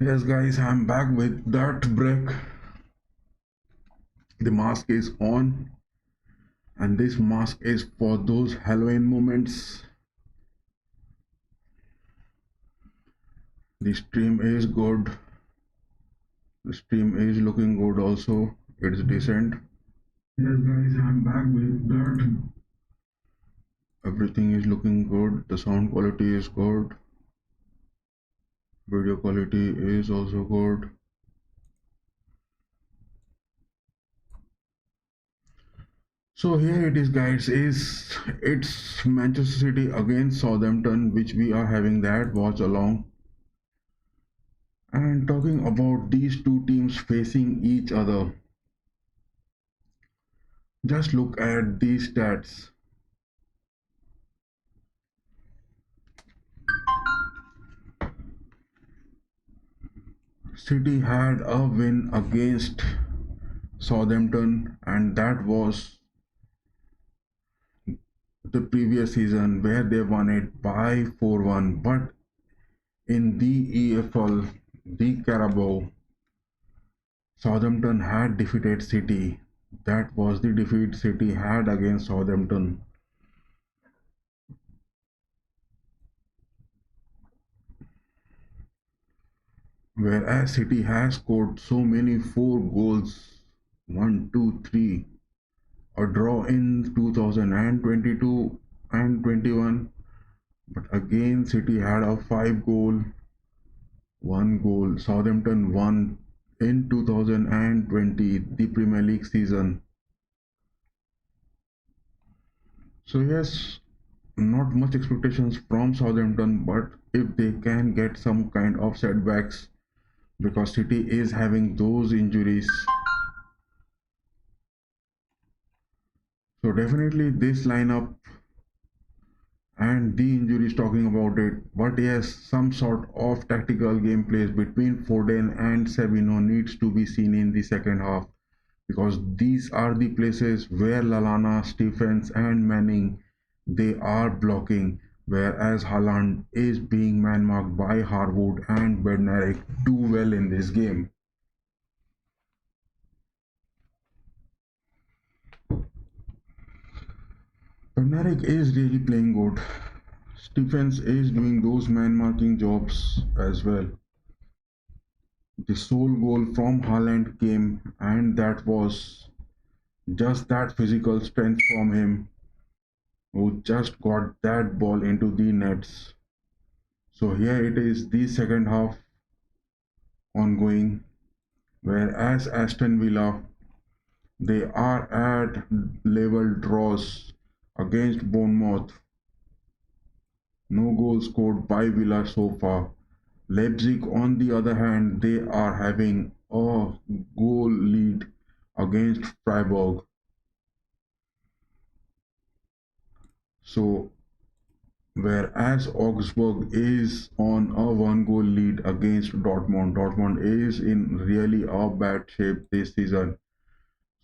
S1: Yes, guys, I'm back with that break. The mask is on, and this mask is for those Halloween moments. The stream is good. The stream is looking good also. It's decent. Yes, guys, I'm back with that. Everything is looking good. The sound quality is good. Video quality is also good. So here it is, guys. It's Manchester City against Southampton, which we are having that watch along. And talking about these two teams facing each other, just look at these stats. City had a win against Southampton, and that was the previous season where they won it by 4-1. But in the EFL, the Carabao, Southampton had defeated City. That was the defeat City had against Southampton. Whereas City has scored so many 4 goals, 1, 2, 3, a draw in 2022 and 21. But again, City had a 5 goal, 1 goal. Southampton won in 2020, the Premier League season. So yes, not much expectations from Southampton, but if they can get some kind of setbacks, because City is having those injuries. So definitely this lineup and the injuries talking about it. But yes, some sort of tactical gameplays between Foden and Sabino needs to be seen in the second half, because these are the places where Lalana, Stephens and Manning they are blocking, whereas Haaland is being man marked by Harwood and Bednarik too well in this game. Bednarik is really playing good. Stephens is doing those man marking jobs as well. The sole goal from Haaland came, and that was just that physical strength from him, who just got that ball into the nets. So here it is, the second half ongoing, whereas Aston Villa they are at level draws against Bournemouth. No goals scored by Villa so far. Leipzig, on the other hand, they are having a goal lead against Freiburg. So, whereas Augsburg is on a 1 goal lead against Dortmund, Dortmund is in really a bad shape this season.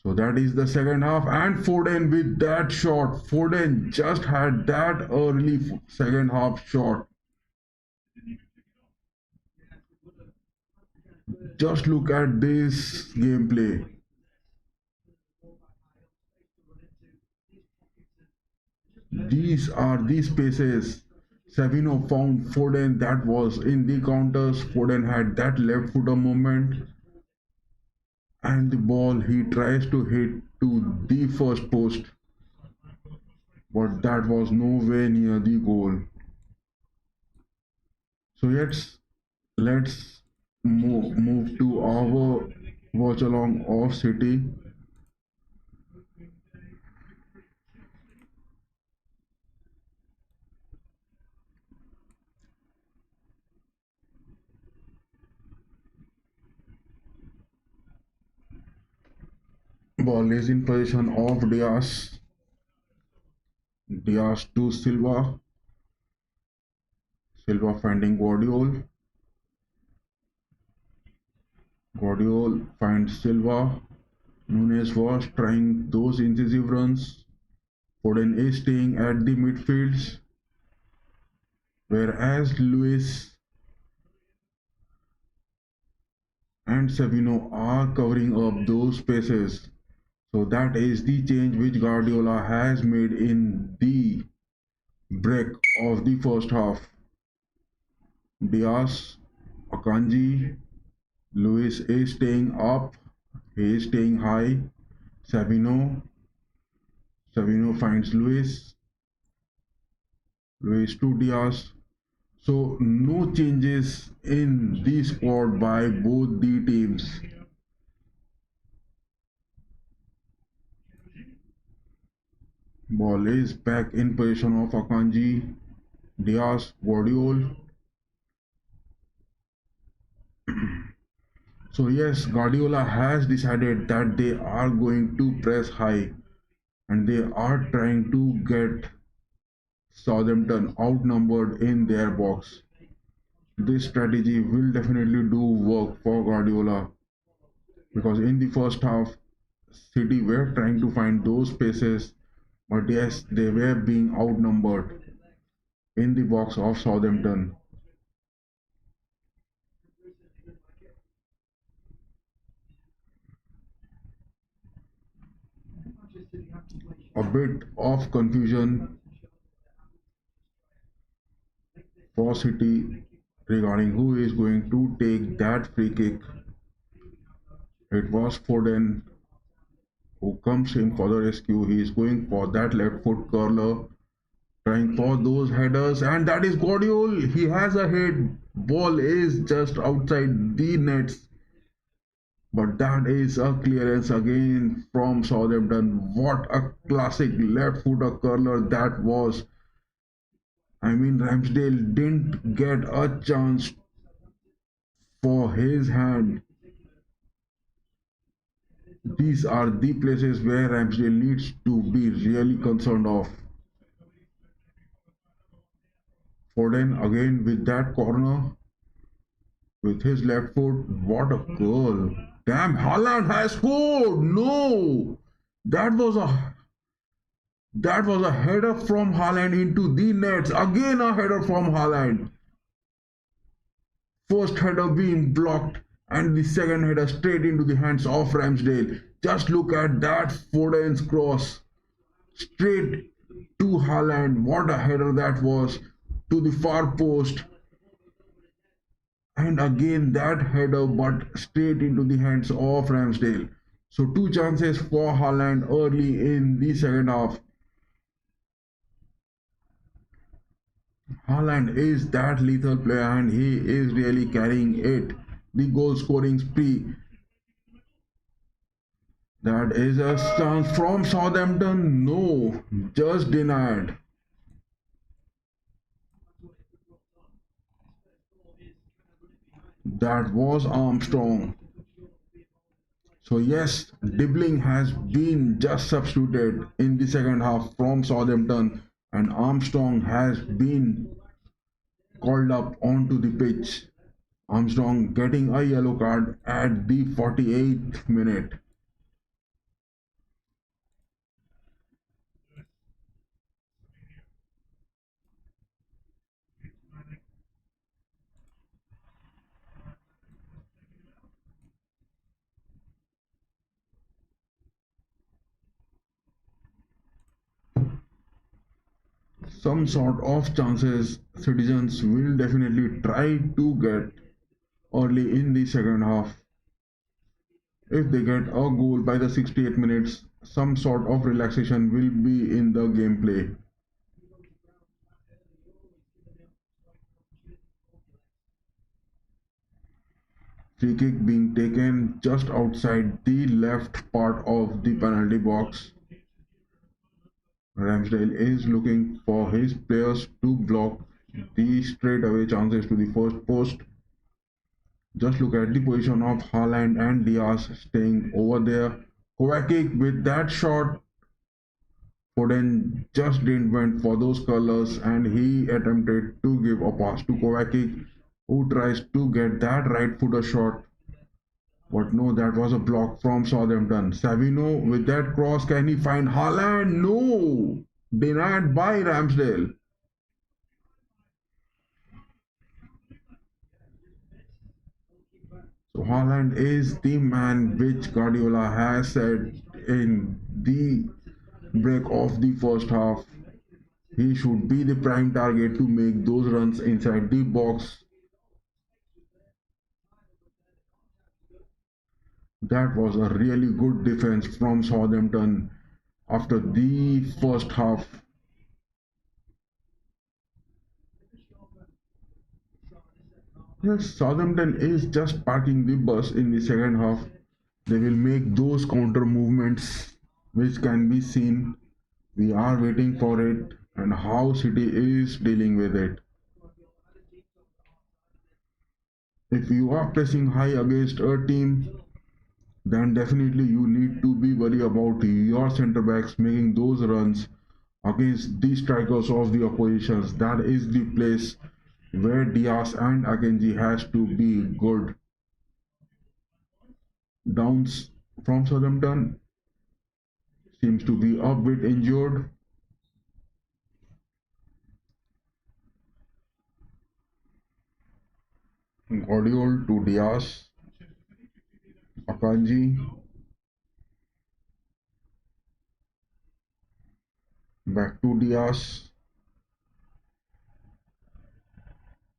S1: So that is the second half, and Foden with that shot. Foden just had that early second half shot. Just look at this gameplay. These are the spaces. Savino found Foden, that was in the counters. Foden had that left footer movement, and the ball he tries to hit to the first post, but that was nowhere near the goal. So let's move to our watch along of City. Ball is in position of Diaz. Diaz to Silva. Silva finding Guardiol. Guardiol finds Silva. Nunes was trying those incisive runs. Foden is staying at the midfields, whereas Lewis and Savino are covering up those spaces. So that is the change which Guardiola has made in the break of the first half. Diaz, Akanji, Luis is staying up, he is staying high. Savino, Savino finds Luis to Diaz. So no changes in the squad by both the teams. Ball is back in possession of Akanji, Diaz, Guardiola. So yes, Guardiola has decided that they are going to press high and they are trying to get Southampton outnumbered in their box. This strategy will definitely do work for Guardiola because in the first half, City were trying to find those spaces, but yes, they were being outnumbered in the box of Southampton. A bit of confusion for City regarding who is going to take that free kick. It was Foden who comes in for the rescue. He is going for that left foot curler, trying for those headers, and that is Guardiola. He has a hit. Ball is just outside the nets, but that is a clearance again from Southampton. What a classic left footer curler that was. I mean, Ramsdale didn't get a chance for his hand. These are the places where Ramsdale needs to be really concerned of. Foden again with that corner with his left foot. What a goal! Damn, Haaland has scored! No! That was a header from Haaland into the nets. Again a header from Haaland. First header being blocked and the second header straight into the hands of Ramsdale. Just look at that Foden's cross straight to Haaland. What a header that was to the far post. And again that header but straight into the hands of Ramsdale. So two chances for Haaland early in the second half. Haaland is that lethal player and he is really carrying it. The goal scoring spree. That is a chance from Southampton. No, just denied. That was Armstrong. So yes, Dibbling has been just substituted in the second half from Southampton and Armstrong has been called up onto the pitch. Armstrong getting a yellow card at the 48th minute. Some sort of chances citizens will definitely try to get early in the second half. If they get a goal by the 68 minutes, some sort of relaxation will be in the gameplay. Free kick being taken just outside the left part of the penalty box. Ramsdale is looking for his players to block the straightaway chances to the first post. Just look at the position of Haaland and Diaz staying over there. Kovacic with that shot. Foden just didn't went for those colors and he attempted to give a pass to Kovacic who tries to get that right footer shot. But no, that was a block from Southampton. Savino with that cross, can he find Haaland? No! Denied by Ramsdale. So Haaland is the man which Guardiola has said in the break of the first half. He should be the prime target to make those runs inside the box. That was a really good defense from Southampton after the first half. Yes, Southampton is just parking the bus in the second half. They will make those counter movements which can be seen. We are waiting for it and how City is dealing with it. If you are pressing high against a team, then definitely you need to be worried about your centre backs making those runs against the strikers of the oppositions. That is the place where Diaz and Akanji has to be good. Downs from Southampton seems to be a bit injured. Guardiola to Diaz, Akanji, back to Diaz,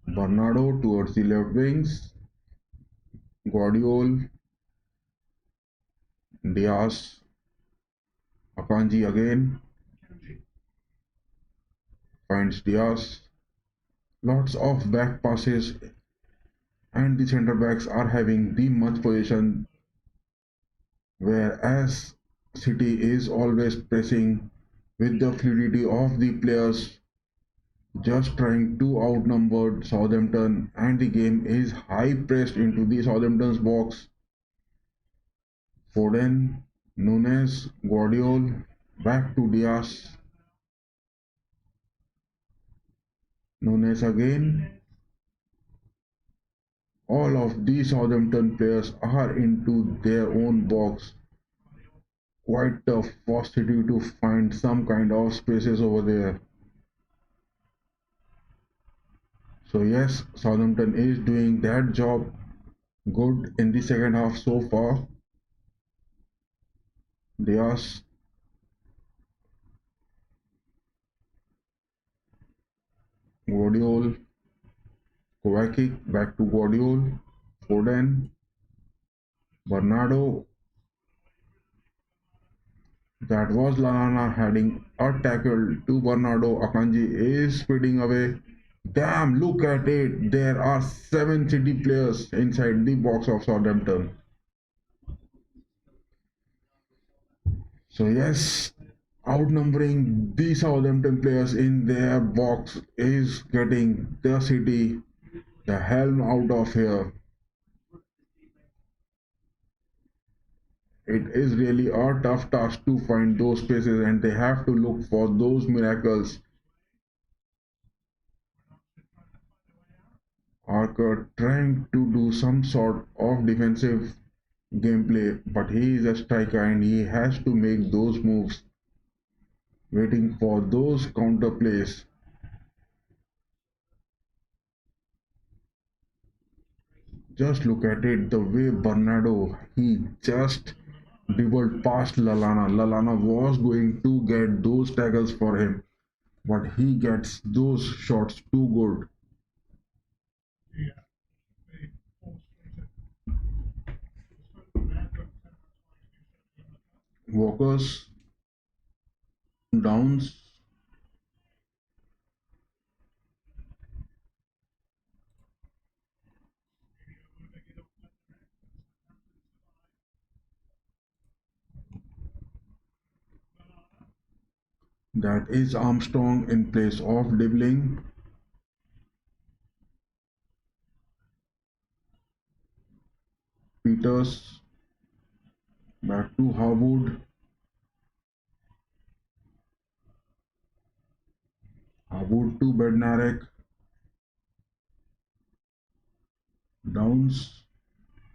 S1: Bernardo towards the left wings, Guardiola, Diaz, Akanji again, finds Diaz, lots of back passes, and the centre backs are having the much possession, whereas City is always pressing with the fluidity of the players, just trying to outnumber Southampton, and the game is high pressed into the Southampton's box. Foden, Nunes, Guardiola, back to Diaz, Nunes again. All of these Southampton players are into their own box. Quite tough for City to find some kind of spaces over there. So yes, Southampton is doing that job good in the second half so far. Diaz, Guardiola, Kovacic, back to Guardiola, Foden, Bernardo. That was Lallana heading a tackle to Bernardo. Akanji is speeding away. Damn, look at it. There are 7 City players inside the box of Southampton. So yes, outnumbering the Southampton players in their box is getting the City the hell out of here. It is really a tough task to find those spaces and they have to look for those miracles. Archer trying to do some sort of defensive gameplay, but he is a striker and he has to make those moves, waiting for those counter plays. Just look at it, the way Bernardo, he just dribbled past Lallana. Lallana was going to get those tackles for him, but he gets those shots too good. Walkers, Downs, that is Armstrong in place of Dibling. Peters, back to Harwood. Harwood to Bednarek. Downs,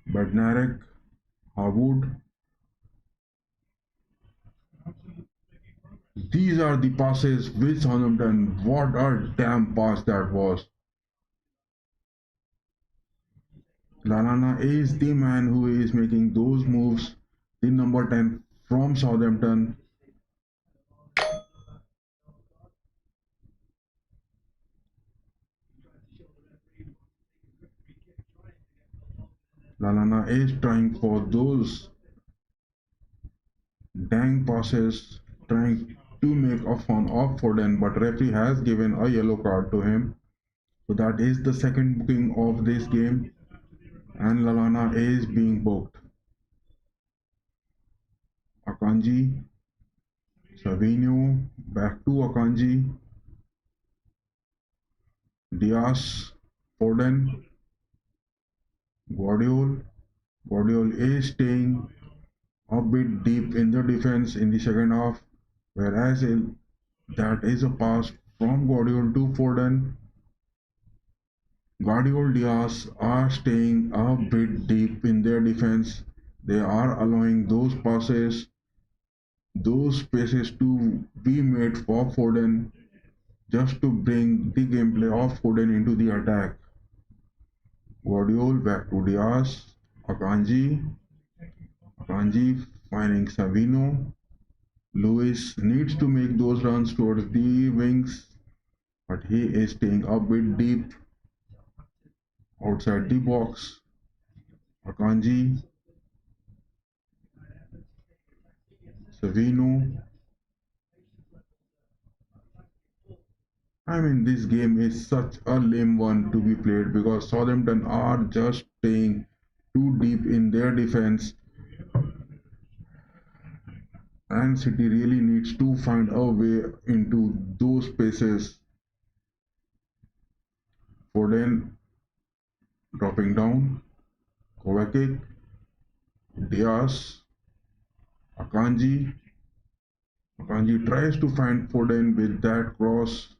S1: Bednarek, Harwood. These are the passes with Southampton. What a damn pass that was. Lalana is the man who is making those moves. The number 10 from Southampton. Lalana is trying for those dang passes, trying to make a fun of Foden, but referee has given a yellow card to him. So that is the second booking of this game, and Lalana is being booked. Akanji, Savinho, back to Akanji, Diaz, Foden, Guardiola. Guardiola is staying a bit deep in the defense in the second half, whereas that is a pass from Guardiola to Foden. Guardiola Diaz are staying a bit deep in their defense. They are allowing those passes, those spaces to be made for Foden just to bring the gameplay of Foden into the attack. Guardiola back to Diaz, Akanji, Akanji finding Savino. Lewis needs to make those runs towards the wings, but he is staying a bit deep outside the box. Akanji, Savino. I mean, this game is such a lame one to be played because Southampton are just staying too deep in their defense, and City really needs to find a way into those spaces. Foden dropping down, Kovacic, Diaz, Akanji. Akanji tries to find Foden with that cross,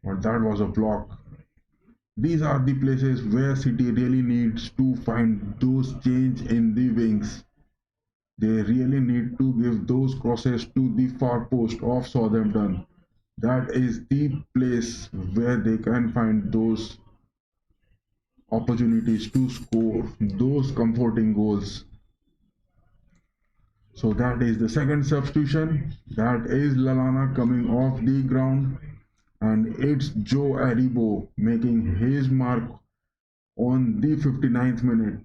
S1: but that was a block. These are the places where City really needs to find those change in the wings. They really need to give those crosses to the far post of Southampton. That is the place where they can find those opportunities to score those comforting goals. So that is the second substitution. That is Lalana coming off the ground, and it's Joe Aribo making his mark on the 59th minute.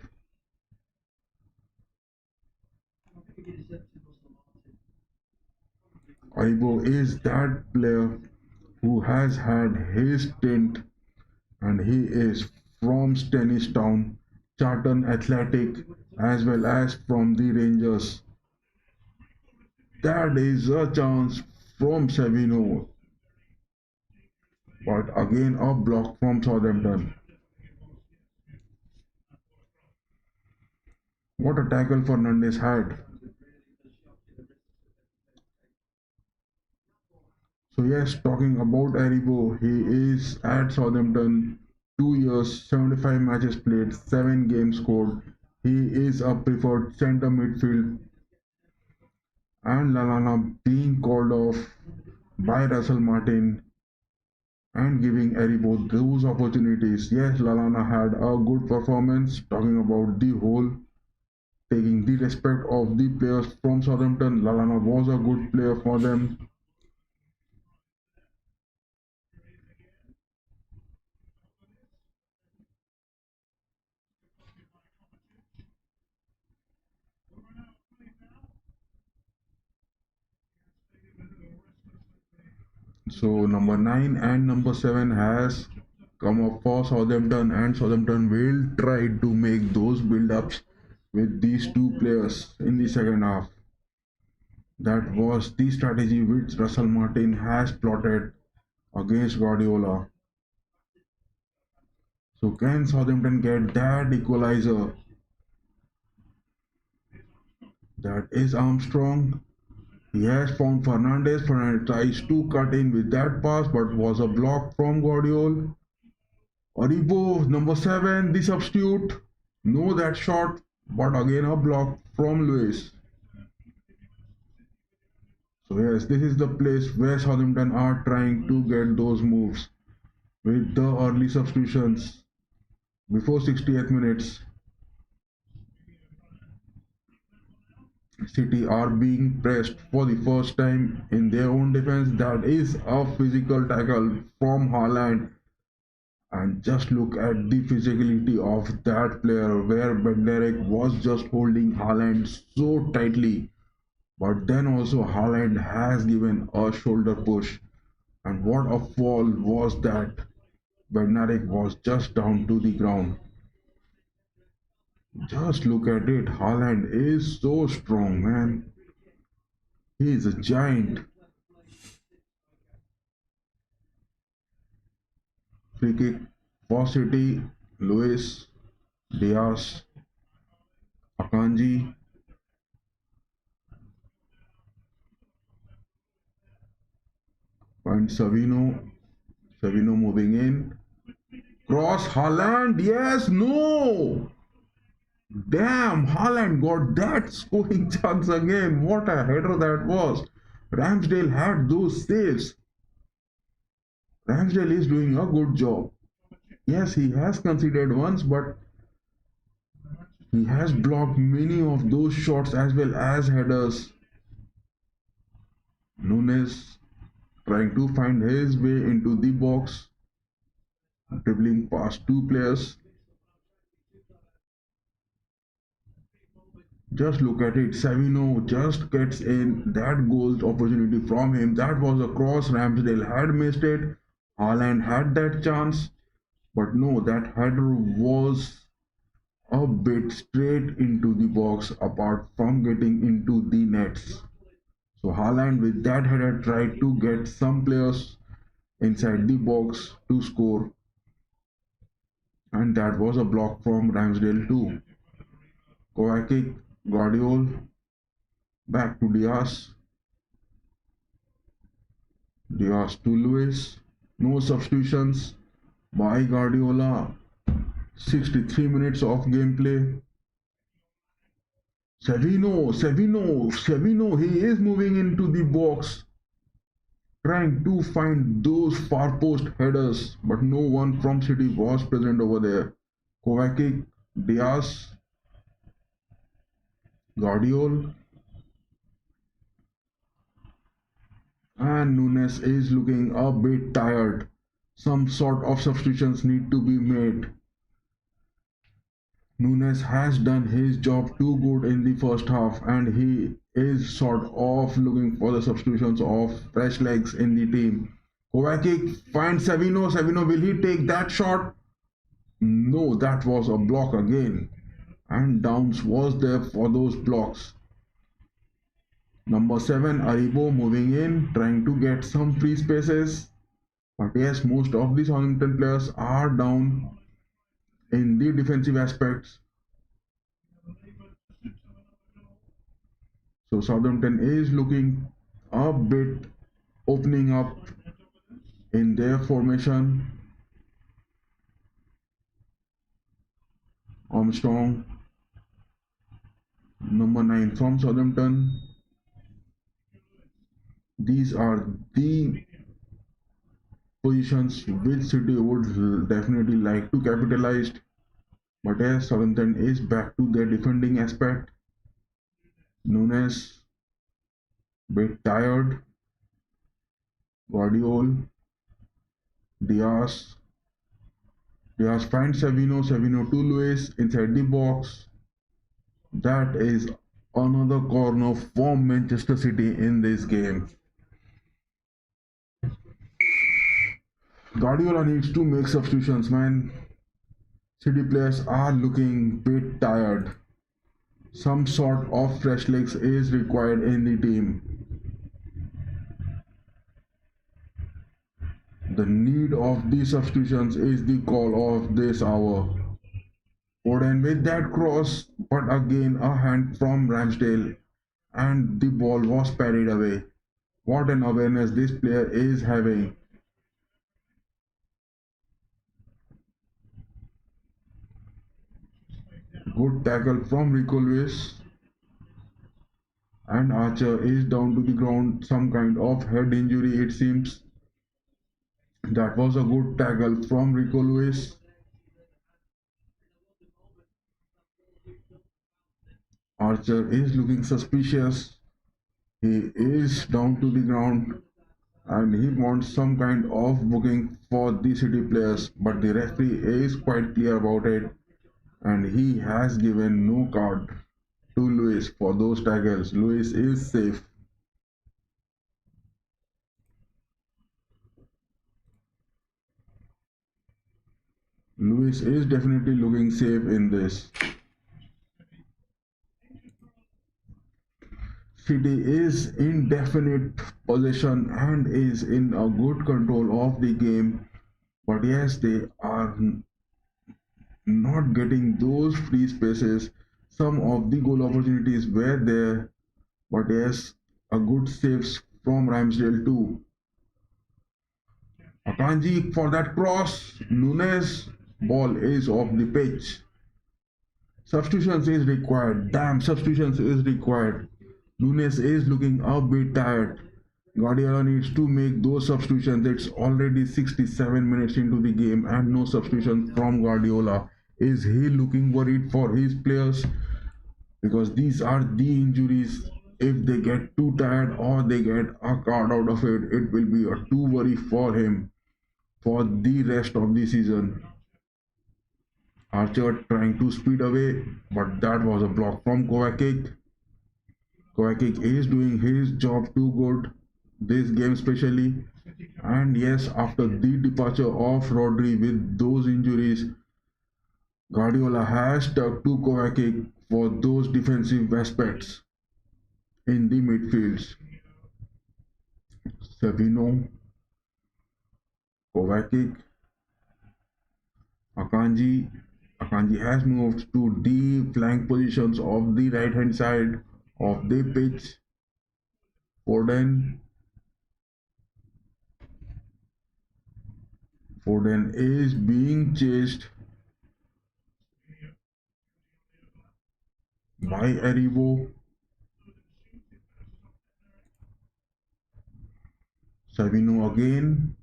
S1: Aribo is that player who has had his stint, and he is from Stennis Town, Charlton Athletic, as well as from the Rangers. That is a chance from Savino, but again a block from Southampton. What a tackle Fernandez had. So yes, talking about Aribo, he is at Southampton, 2 years, 75 matches played, 7 games scored. He is a preferred centre midfield, and Lalana being called off by Russell Martin and giving Aribo those opportunities. Yes, Lalana had a good performance, talking about the whole, taking the respect of the players from Southampton. Lalana was a good player for them. So number 9 and number 7 has come up for Southampton, and Southampton will try to make those build-ups with these two players in the second half. That was the strategy which Russell Martin has plotted against Guardiola. So can Southampton get that equalizer? That is Armstrong. He has found Fernandez. Fernandez tries to cut in with that pass, but was a block from Guardiola. Aribo, number 7, the substitute. No, that shot, but again a block from Lewis. So yes, this is the place where Southampton are trying to get those moves with the early substitutions. Before 60th minutes, City are being pressed for the first time in their own defense. That is a physical tackle from Haaland. And just look at the physicality of that player where Benderek was just holding Haaland so tightly. But then also Haaland has given a shoulder push. And what a fall was that. Bednarek was just down to the ground. Just look at it. Haaland is so strong, man. He is a giant. Free kick for City. Luis Diaz, Akanji, and Savino. Savino moving in. Cross Haaland. Yes, no. Damn, Haaland got that scoring chance again. What a header that was. Ramsdale had those saves. Ramsdale is doing a good job. Yes, he has conceded once, but he has blocked many of those shots as well as headers. Nunes trying to find his way into the box, dribbling past two players. Just look at it. Savino just gets in that goal opportunity from him. That was a cross. Ramsdale had missed it. Haaland had that chance. But no, that header was a bit straight into the box apart from getting into the nets. So Haaland with that header tried to get some players inside the box to score. And that was a block from Ramsdale too. Kovacic, Guardiol, back to Diaz. Diaz to Luis. No substitutions by Guardiola. 63 minutes of gameplay. Savino, he is moving into the box, trying to find those far post headers, but no one from City was present over there. Kovacic, Diaz, Guardiol, and Nunes is looking a bit tired. Some sort of substitutions need to be made. Nunes has done his job too good in the first half and he is sort of looking for the substitutions of fresh legs in the team. Kovacic finds Savino. Savino, will he take that shot? No, that was a block again. And Downs was there for those blocks. Number 7, Aribo moving in, trying to get some free spaces. But yes, most of the Southampton players are down in the defensive aspects. So Southampton is looking a bit opening up in their formation. Armstrong, number 9 from Southampton. These are the positions which City would definitely like to capitalize. But as Southampton is back to their defending aspect. Nunes, bit tired. Guardiol, Diaz. Diaz finds Savino. Savino to Luis inside the box. That is another corner for Manchester City in this game. Guardiola needs to make substitutions, man. City players are looking bit tired. Some sort of fresh legs is required in the team. The need of these substitutions is the call of this hour. Foden with that cross, but again a hand from Ramsdale and the ball was parried away. What an awareness this player is having. Good tackle from Rico Lewis. And Archer is down to the ground, some kind of head injury it seems. That was a good tackle from Rico Lewis. Archer is looking suspicious. He is down to the ground and he wants some kind of booking for the City players, but the referee is quite clear about it and he has given no card to Lewis for those tackles. Lewis is safe. Lewis is definitely looking safe in this. City is in definite possession and is in a good control of the game, but yes, they are not getting those free spaces. Some of the goal opportunities were there, but yes, a good saves from Ramsdale too. Akanji for that cross. Nunes ball is off the pitch. Substitutions is required. Damn, substitutions is required. Nunes is looking a bit tired. Guardiola needs to make those substitutions. It's already 67 minutes into the game and no substitutions from Guardiola. Is he looking worried for his players? Because these are the injuries. If they get too tired or they get a card out of it, it will be a too worry for him for the rest of the season. Archer trying to speed away, but that was a block from Kovacic. Kovacic is doing his job too good this game especially. And yes, after the departure of Rodri with those injuries, Guardiola has stuck to Kovacic for those defensive aspects in the midfields. Savino, Kovacic, Akanji. Akanji has moved to the flank positions of the right hand side of the pitch. Foden. Foden is being chased by Aribo. Savino again.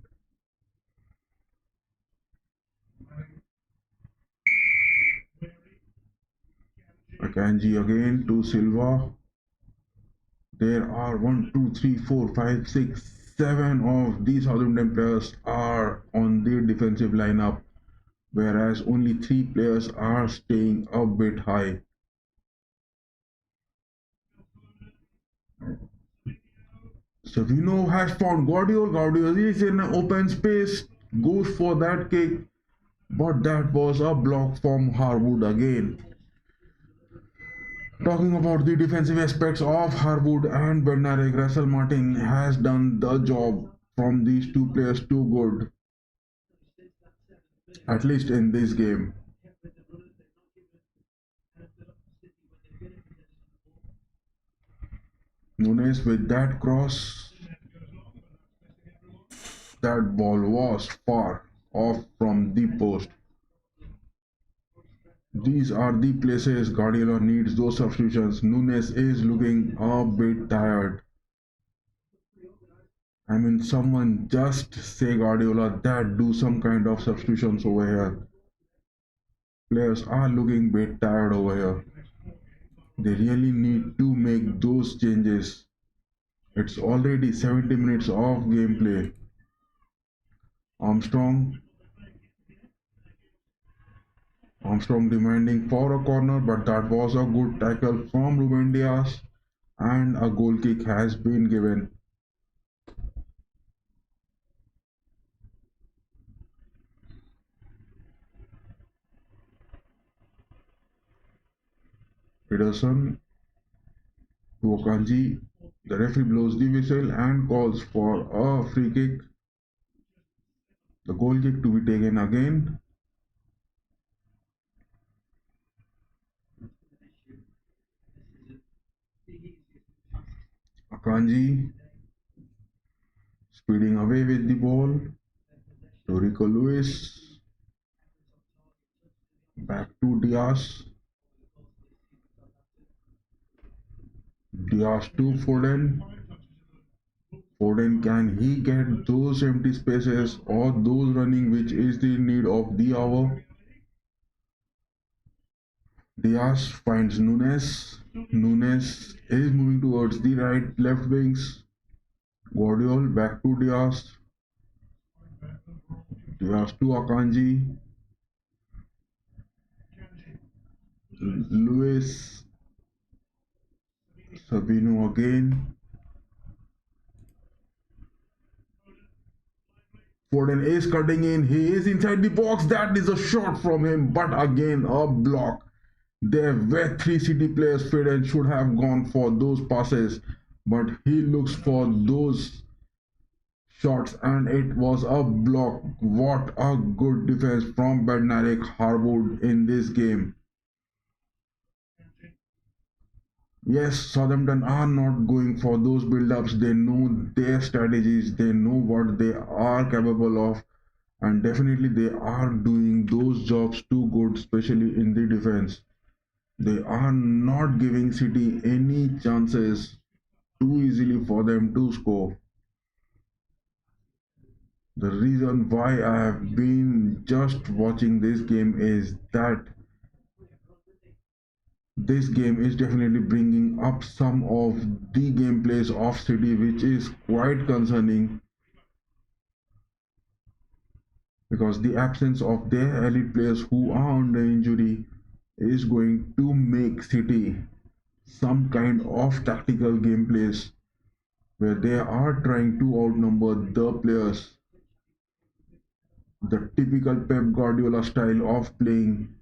S1: Akanji again to Silva. There are 1, 2, 3, 4, 5, 6, 7 of these Southampton players are on the defensive lineup, whereas only 3 players are staying a bit high. Savino has found Guardiola. Guardiola is in an open space, goes for that kick, but that was a block from Harwood again. Talking about the defensive aspects of Harwood and Bednarek, Russell Martin has done the job from these two players too good, at least in this game. Nunes with that cross, that ball was far off from the post. These are the places Guardiola needs those substitutions. Nunes is looking a bit tired. I mean, someone just say Guardiola that do some kind of substitutions over here. Players are looking a bit tired over here. They really need to make those changes. It's already 70 minutes of gameplay. Armstrong. Armstrong demanding for a corner, but that was a good tackle from Ruben Dias and a goal kick has been given. Pedersen to Okanji. The referee blows the whistle and calls for a free kick. The goal kick to be taken again. Akanji speeding away with the ball. Torico Lewis. Back to Diaz. Diaz to Foden. Foden, can he get those empty spaces or those running, which is the need of the hour? Diaz finds Nunes. Nunes is moving towards the right left wings. Guardiola back to Diaz. Diaz to Akanji. Luis. Sabino again. Foden is cutting in. He is inside the box. That is a shot from him. But again, a block. There were three City players. Foden should have gone for those passes. But he looks for those shots and it was a block. What a good defense from Bednarik Harwood in this game. Yes, Southampton are not going for those build-ups. They know their strategies, they know what they are capable of, and definitely they are doing those jobs too good, especially in the defense. They are not giving City any chances too easily for them to score. The reason why I have been just watching this game is that this game is definitely bringing up some of the gameplays of City, which is quite concerning because the absence of their elite players who are under injury is going to make City some kind of tactical gameplays where they are trying to outnumber the players. The typical Pep Guardiola style of playing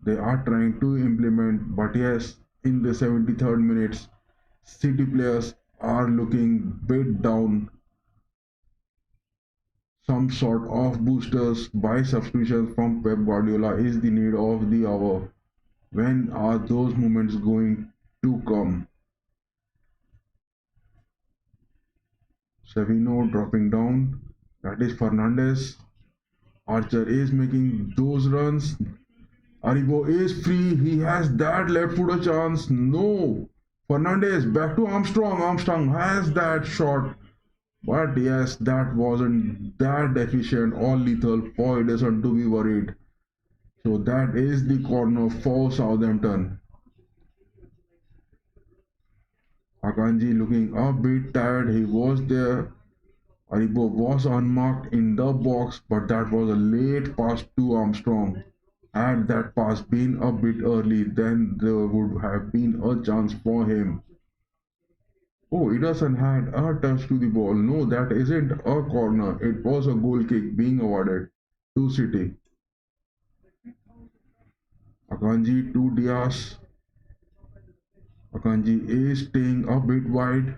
S1: they are trying to implement, but yes, in the 73rd minutes, City players are looking bit down. Some sort of boosters by substitutions from Pep Guardiola is the need of the hour. When are those moments going to come? Savino dropping down. That is Fernandez. Archer is making those runs. Aribo is free. He has that left footer chance. No. Fernandez back to Armstrong. Armstrong has that shot. But yes, that wasn't that efficient or lethal for Ederson to be worried. So that is the corner for Southampton. Akanji looking a bit tired. He was there. Aribo was unmarked in the box, but that was a late pass to Armstrong. Had that pass been a bit early, then there would have been a chance for him. Oh, Ederson had a touch to the ball. No, that isn't a corner. It was a goal kick being awarded to City. Akanji to Diaz. Akanji is staying a bit wide.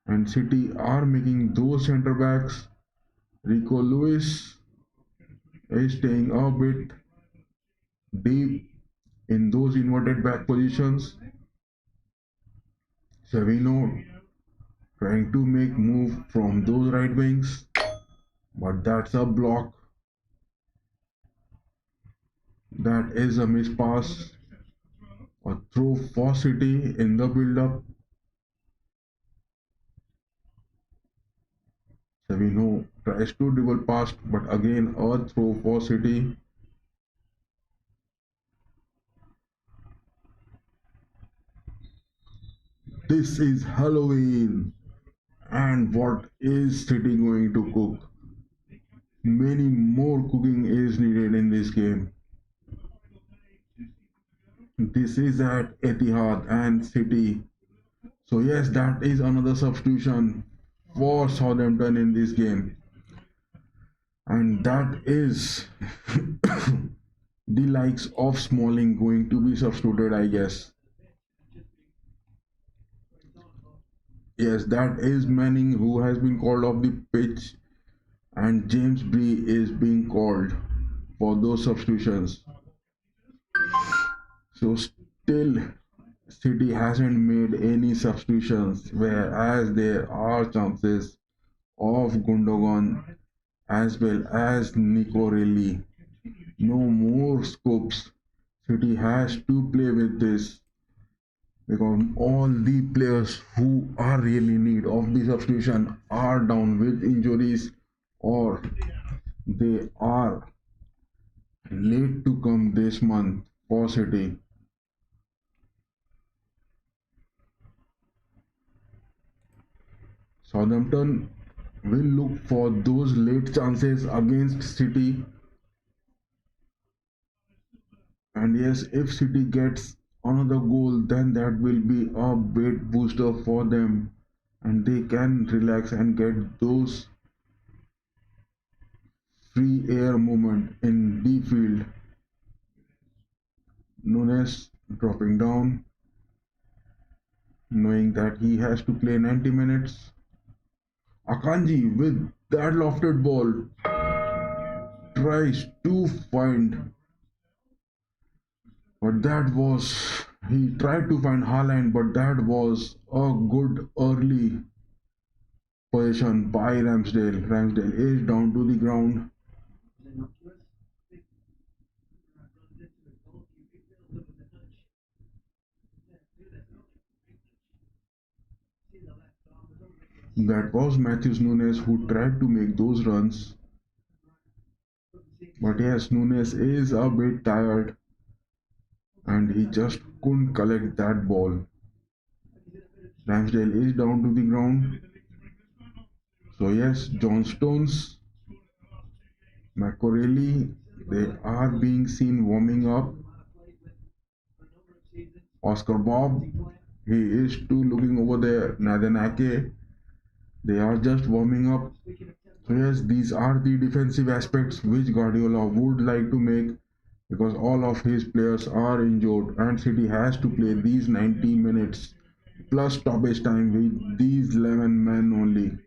S1: And City are making those centre backs. Rico Lewis is staying a bit deep in those inverted back positions. Savino trying to make move from those right wings, but that's a block. That is a miss pass. A throw for City in the build-up. Savino tries to dribble past, but again a throw for City. This is Halloween. And what is City going to cook? Many more cooking is needed in this game. This is at Etihad and City. So yes, that is another substitution for Southampton in this game. And that is the likes of Smalling going to be substituted, I guess. Yes, that is Manning who has been called off the pitch and James Bree is being called for those substitutions. So still City hasn't made any substitutions whereas there are chances of Gundogan as well as Nico Reilly. No more scopes. City has to play with this because all the players who are really in need of the substitution are down with injuries or they are late to come this month for City. Southampton will look for those late chances against City, and yes, if City gets another goal, then that will be a big booster for them, and they can relax and get those free air moment in the field. Nunes dropping down, knowing that he has to play 90 minutes. Akanji with that lofted ball tries to find, but that was, he tried to find Haaland, but that was a good early position by Ramsdale. Ramsdale is down to the ground. That was Matthews Nunes who tried to make those runs, but yes, Nunes is a bit tired and he just couldn't collect that ball. Ramsdale is down to the ground. So yes, John Stones, McCorelli, they are being seen warming up. Oscar Bob, he is too looking over there. Nathan Ake, they are just warming up. So yes, these are the defensive aspects which Guardiola would like to make, because all of his players are injured and City has to play these 90 minutes plus stoppage time with these 11 men only.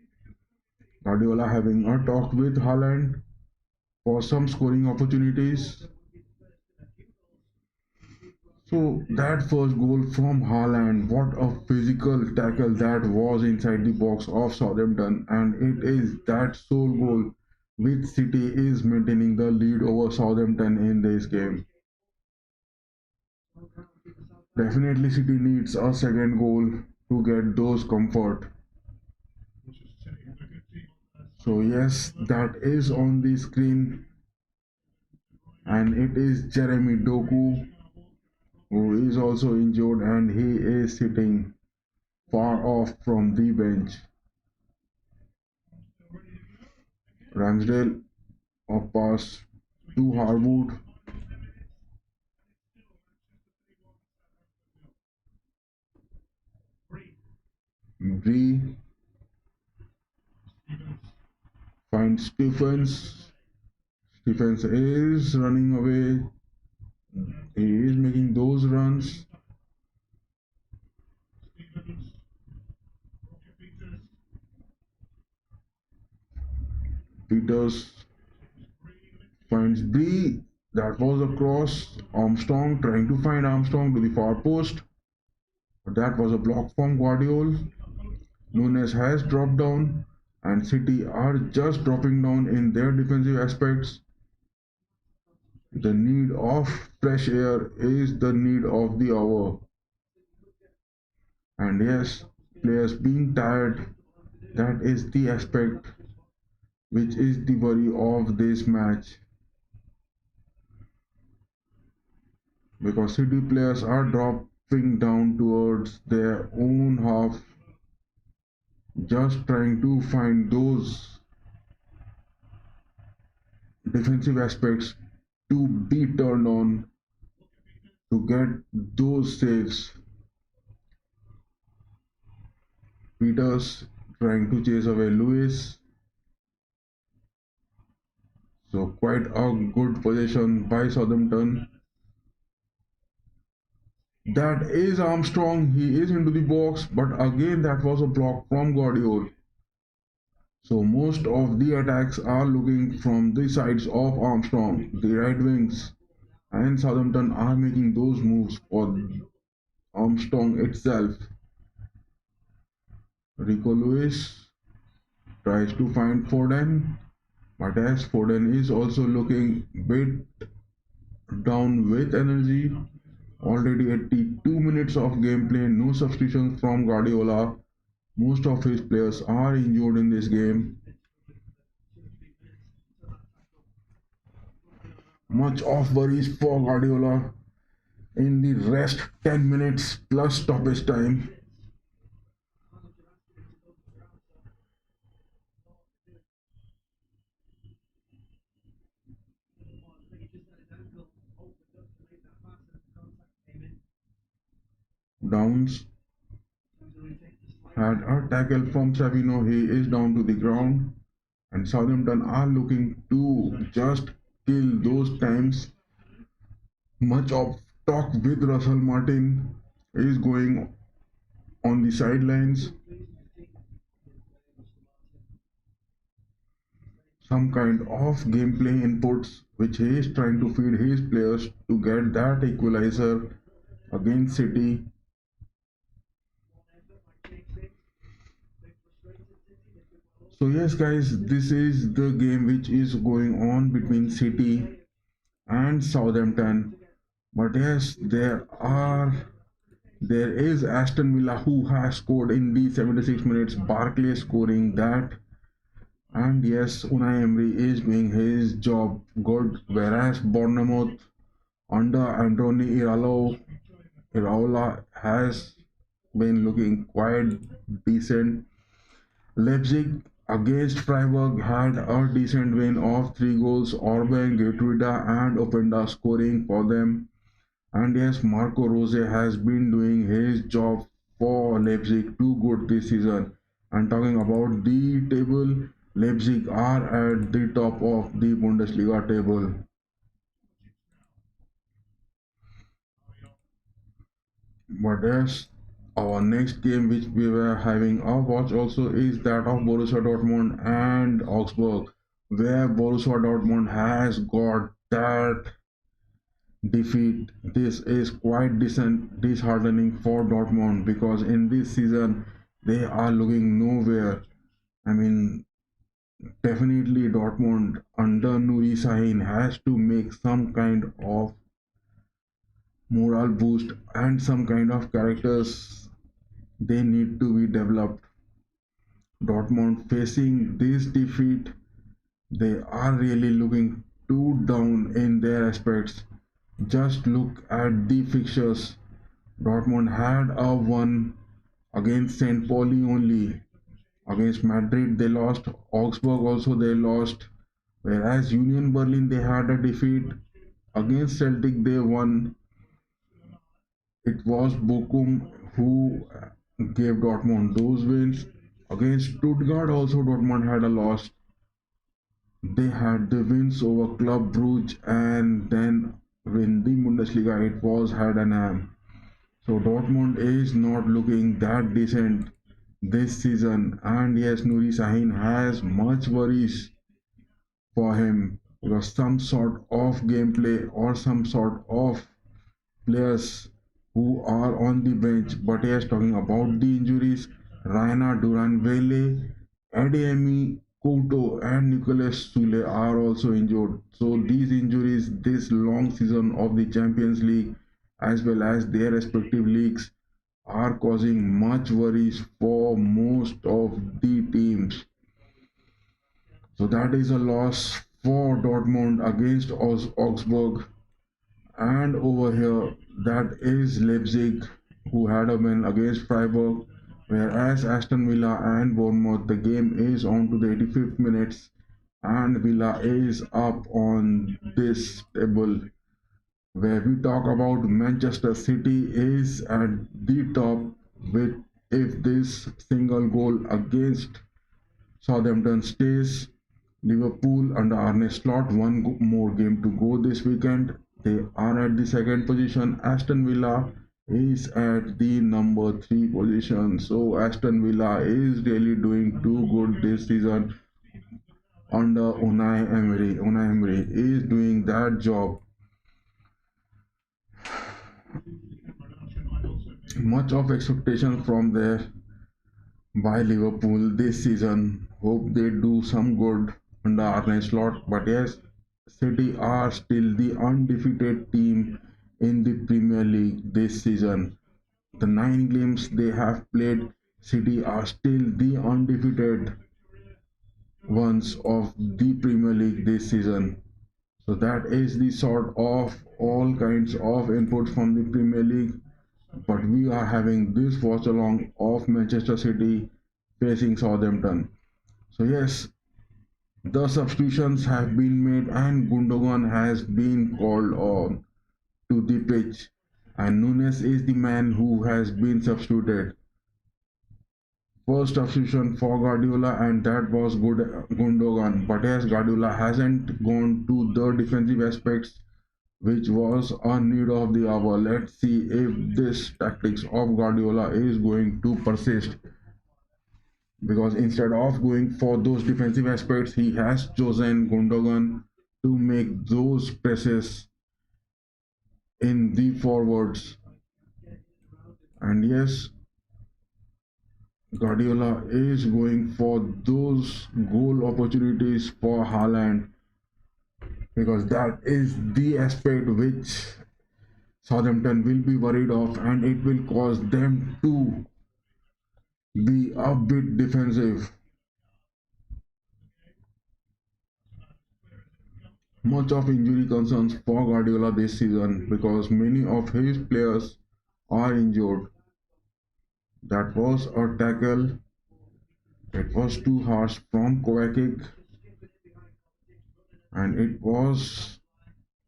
S1: Guardiola having a talk with Haaland for some scoring opportunities. So that first goal from Haaland, what a physical tackle that was inside the box of Southampton, and it is that sole goal which City is maintaining the lead over Southampton in this game. Definitely City needs a second goal to get those comfort. So yes, that is on the screen, and it is Jeremy Doku who is also injured and he is sitting far off from the bench. Ramsdale, a pass to Harwood. Bree finds Stephens. Stephens is running away. He is making those runs. Peters finds Bree. That was a cross. Armstrong trying to find Armstrong to the far post. But that was a block from Guardiola. Nunes has dropped down and City are just dropping down in their defensive aspects. The need of fresh air is the need of the hour. And yes, players being tired, that is the aspect which is the worry of this match. Because City players are dropping down towards their own half, just trying to find those defensive aspects to be turned on to get those saves. Peters trying to chase away Lewis. So quite a good possession by Southampton. That is Armstrong. He is into the box, but again that was a block from Guardiola. So most of the attacks are looking from the sides of Armstrong, the right wings, and Southampton are making those moves for Armstrong itself. Rico Lewis tries to find Foden, but as Foden is also looking bit down with energy. Already 82 minutes of gameplay, no substitutions from Guardiola. Most of his players are injured in this game. Much of worries for Guardiola in the rest 10 minutes plus stoppage time. Downs had a tackle from Savino. He is down to the ground, and Southampton are looking to just kill those times. Much of talk with Russell Martin is going on the sidelines. Some kind of gameplay inputs which he is trying to feed his players to get that equalizer against City. So yes guys, this is the game which is going on between City and Southampton. But yes, there is Aston Villa who has scored in the 76 minutes. Barkley scoring that, and yes, Unai Emery is doing his job good. Whereas Bournemouth under Anthony Iraola has been looking quite decent. Leipzig against Freiburg had a decent win of 3 goals. Orban, Geertruida and Openda scoring for them. And yes, Marco Rose has been doing his job for Leipzig too good this season. And talking about the table, Leipzig are at the top of the Bundesliga table. But yes, our next game which we were having a watch also is that of Borussia Dortmund and Augsburg, where Borussia Dortmund has got that defeat. This is quite disheartening for Dortmund because in this season they are looking nowhere. I mean, definitely Dortmund under Nuri Sahin has to make some kind of morale boost and some kind of characters they need to be developed. Dortmund facing this defeat, they are really looking too down in their aspects. Just look at the fixtures. Dortmund had a win against St. Pauli only. Against Madrid they lost. Augsburg also they lost. Whereas Union Berlin they had a defeat. Against Celtic they won. It was Bochum who gave Dortmund those wins. Against Stuttgart also Dortmund had a loss. They had the wins over Club Brugge and then win the Bundesliga it was Heidenheim. So Dortmund is not looking that decent this season, and yes, Nuri Sahin has much worries for him because some sort of gameplay or some sort of players who are on the bench. But yes, talking about the injuries, Raina Duranville, Adeyemi Couto, and Nicolas Sule are also injured. So these injuries, this long season of the Champions League, as well as their respective leagues, are causing much worries for most of the teams. So that is a loss for Dortmund against Augsburg. And over here, that is Leipzig, who had a win against Freiburg, whereas Aston Villa and Bournemouth, the game is on to the 85th minutes, and Villa is up on this table. Where we talk about Manchester City is at the top with if this single goal against Southampton stays. Liverpool under Arne Slot, one more game to go this weekend. They are at the second position. Aston Villa is at the number 3 position. So Aston Villa is really doing too good this season under Unai Emery. Unai Emery is doing that job. Much of expectation from there by Liverpool this season. Hope they do some good under Arne Slot. But yes, City are still the undefeated team in the Premier League this season. The 9 games they have played, City are still the undefeated ones of the Premier League this season. So that is the sort of all kinds of inputs from the Premier League. But we are having this watch along of Manchester City facing Southampton. So yes, the substitutions have been made and Gundogan has been called on to the pitch. and Nunes is the man who has been substituted. First substitution for Guardiola, and that was good Gundogan. But yes, Guardiola hasn't gone to the defensive aspects, which was a need of the hour. Let's see if this tactics of Guardiola is going to persist. Because instead of going for those defensive aspects, he has chosen Gundogan to make those presses in the forwards. And yes, Guardiola is going for those goal opportunities for Haaland, because that is the aspect which Southampton will be worried of, and it will cause them to be a bit defensive. Much of injury concerns for Guardiola this season because many of his players are injured. That was a tackle. It was too harsh from Kovacic, and it was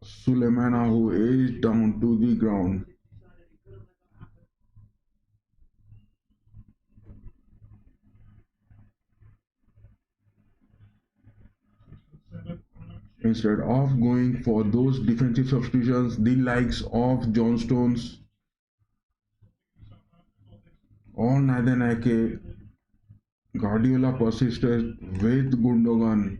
S1: Sulemana who is down to the ground. Instead of going for those defensive substitutions, the likes of John Stones or Nathan Ake, Guardiola persisted with Gundogan.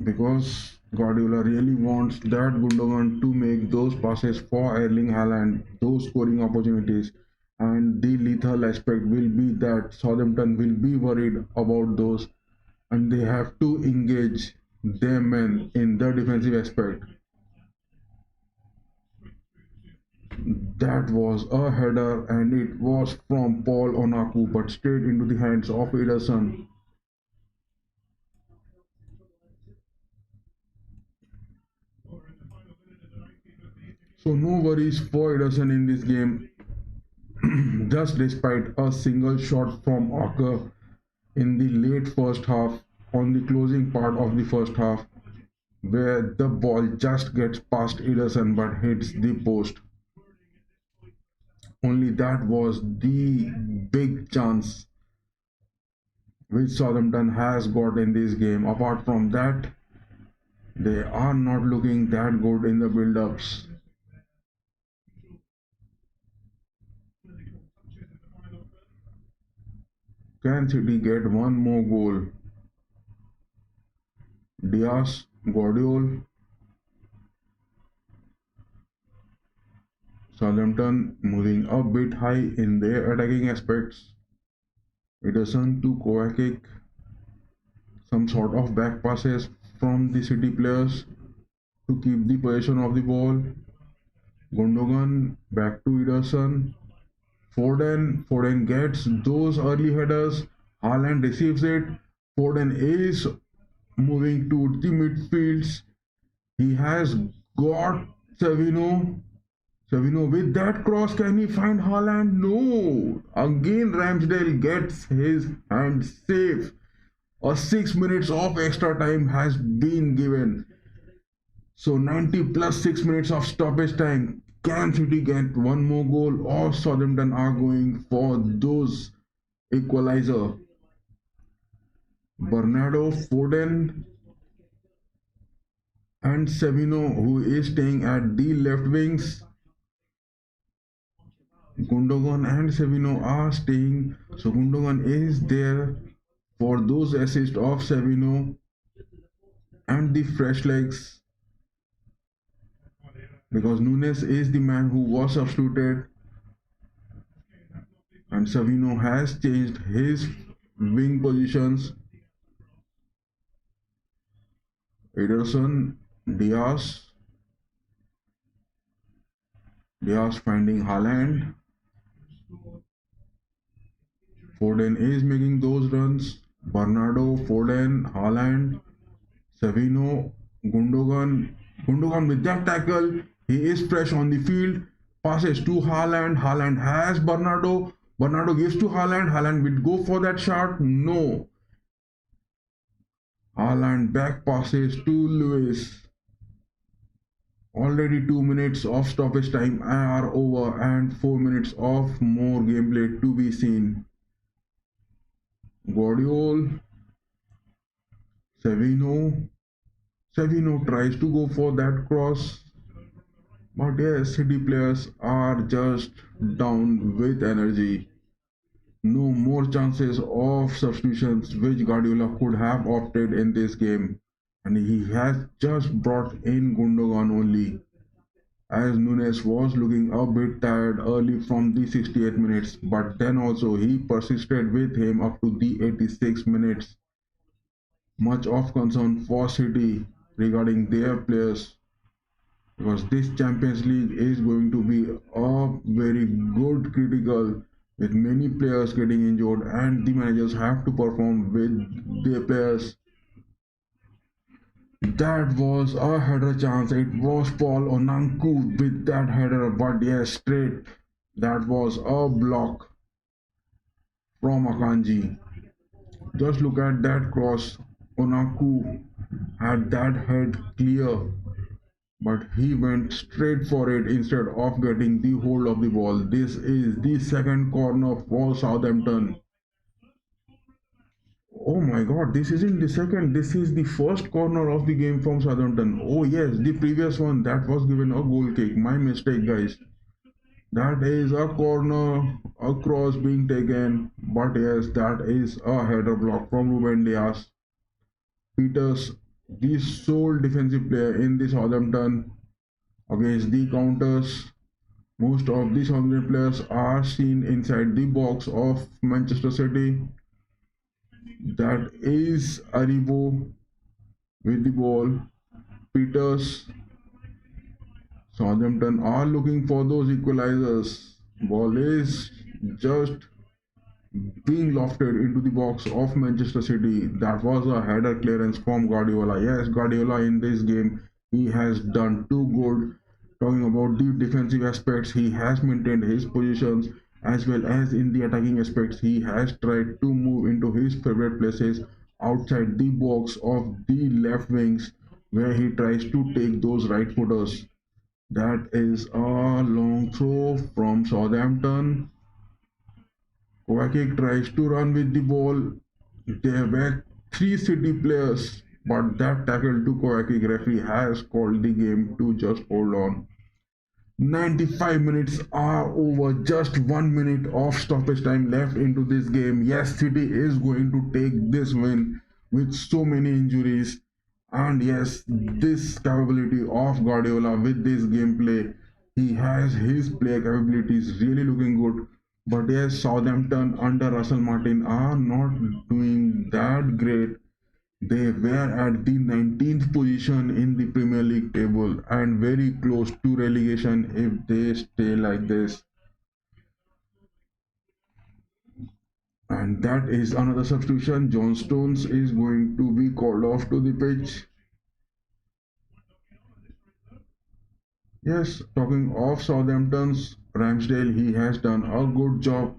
S1: Because Guardiola really wants that Gundogan to make those passes for Erling Haaland, those scoring opportunities. And the lethal aspect will be that Southampton will be worried about those, and they have to engage their men in the defensive aspect. That was a header, and it was from Paul Onaku, but straight into the hands of Ederson. So no worries for Ederson in this game. Just despite a single shot from Ocker in the late first half, on the closing part of the first half, where the ball just gets past Ederson but hits the post. Only that was the big chance which Southampton has got in this game. Apart from that, they are not looking that good in the build-ups. Can City get one more goal? Diaz, Guardiola, Southampton moving a bit high in their attacking aspects. Ederson to Kovacic, some sort of back passes from the City players to keep the possession of the ball. Gundogan back to Ederson. Foden gets those early headers. Haaland receives it. Foden is moving to the midfields. He has got Savino. Savino with that cross, can he find Haaland? No. Again Ramsdale gets his hand safe. A 6 minutes of extra time has been given. So 90 plus 6 minutes of stoppage time. Can City get one more goal, or Southampton are going for those equalizer? Bernardo, Foden and Savino, who is staying at the left wings. Gundogan and Savino are staying, so Gundogan is there for those assists of Savino and the fresh legs, because Nunes is the man who was substituted, and Savino has changed his wing positions. Ederson, Diaz finding Haaland. Foden is making those runs. Bernardo, Foden, Haaland, Savino, Gundogan with that tackle. He is fresh on the field. Passes to Haaland. Haaland has Bernardo. Bernardo gives to Haaland. Haaland will go for that shot. No. Haaland back passes to Lewis. Already 2 minutes of stoppage time are over and 4 minutes of more gameplay to be seen. Guardiola, Savino, Savino tries to go for that cross, but yes, City players are just down with energy. No more chances of substitutions which Guardiola could have opted in this game, and he has just brought in Gundogan only, as Nunes was looking a bit tired early from the 68 minutes, but then also he persisted with him up to the 86 minutes. Much of concern for City regarding their players, because this Champions League is going to be a very good critical, with many players getting injured and the managers have to perform with their players. That was a header chance. It was Paul Onanku with that header, but yes, straight. That was a block from Akanji. Just look at that cross. Onaku had that head clear, but he went straight for it instead of getting the hold of the ball. This is the second corner for Southampton. Oh my god, this isn't the second, this is the first corner of the game from Southampton. Oh yes, the previous one that was given a goal kick. My mistake, guys. That is a corner, a cross being taken, but yes, that is a header block from Ruben Diaz. Peters, the sole defensive player in the Southampton, against the counters. Most of the Southampton players are seen inside the box of Manchester City. That is Aribo with the ball. Peters. Southampton are looking for those equalizers. Ball is just being lofted into the box of Manchester City. That was a header clearance from Guardiola. Yes, Guardiola in this game, he has done too good. Talking about the defensive aspects, he has maintained his positions, as well as in the attacking aspects. He has tried to move into his favorite places outside the box of the left wings, where he tries to take those right footers. That is a long throw from Southampton. Kovacic tries to run with the ball. There were three City players, but that tackle to Kovacic, referee has called the game to just hold on. 95 minutes are over, just 1 minute of stoppage time left into this game. Yes, City is going to take this win with so many injuries, and yes, this capability of Guardiola with this gameplay, he has his play capabilities really looking good. But yes, Southampton under Russell Martin are not doing that great. They were at the 19th position in the Premier League table and very close to relegation if they stay like this. And that is another substitution. John Stones is going to be called off to the pitch. Yes, talking of Southampton's Ramsdale, he has done a good job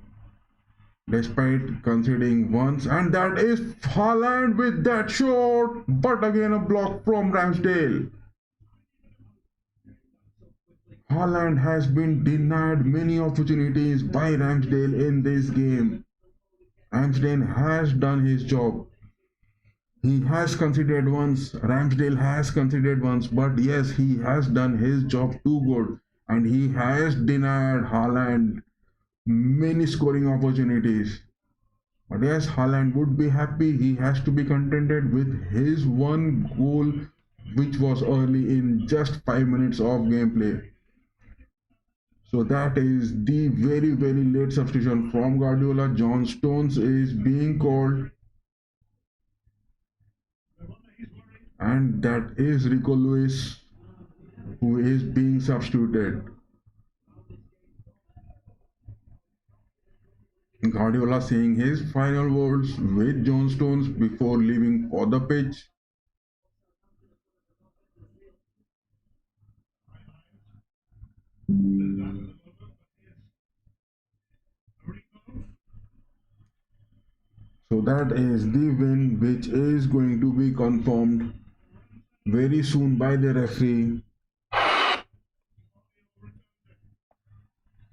S1: despite conceding once, and that is Haaland with that shot, but again a block from Ramsdale. Haaland has been denied many opportunities by Ramsdale in this game. Ramsdale has done his job. He has conceded once, Ramsdale has conceded once, but yes, he has done his job too good, and he has denied Haaland many scoring opportunities. But yes, Haaland would be happy. He has to be contented with his one goal, which was early in just 5 minutes of gameplay. So that is the very, very late substitution from Guardiola. John Stones is being called, and that is Rico Lewis who is being substituted. Guardiola saying his final words with John Stones before leaving for the pitch. So that is the win, which is going to be confirmed very soon by the referee.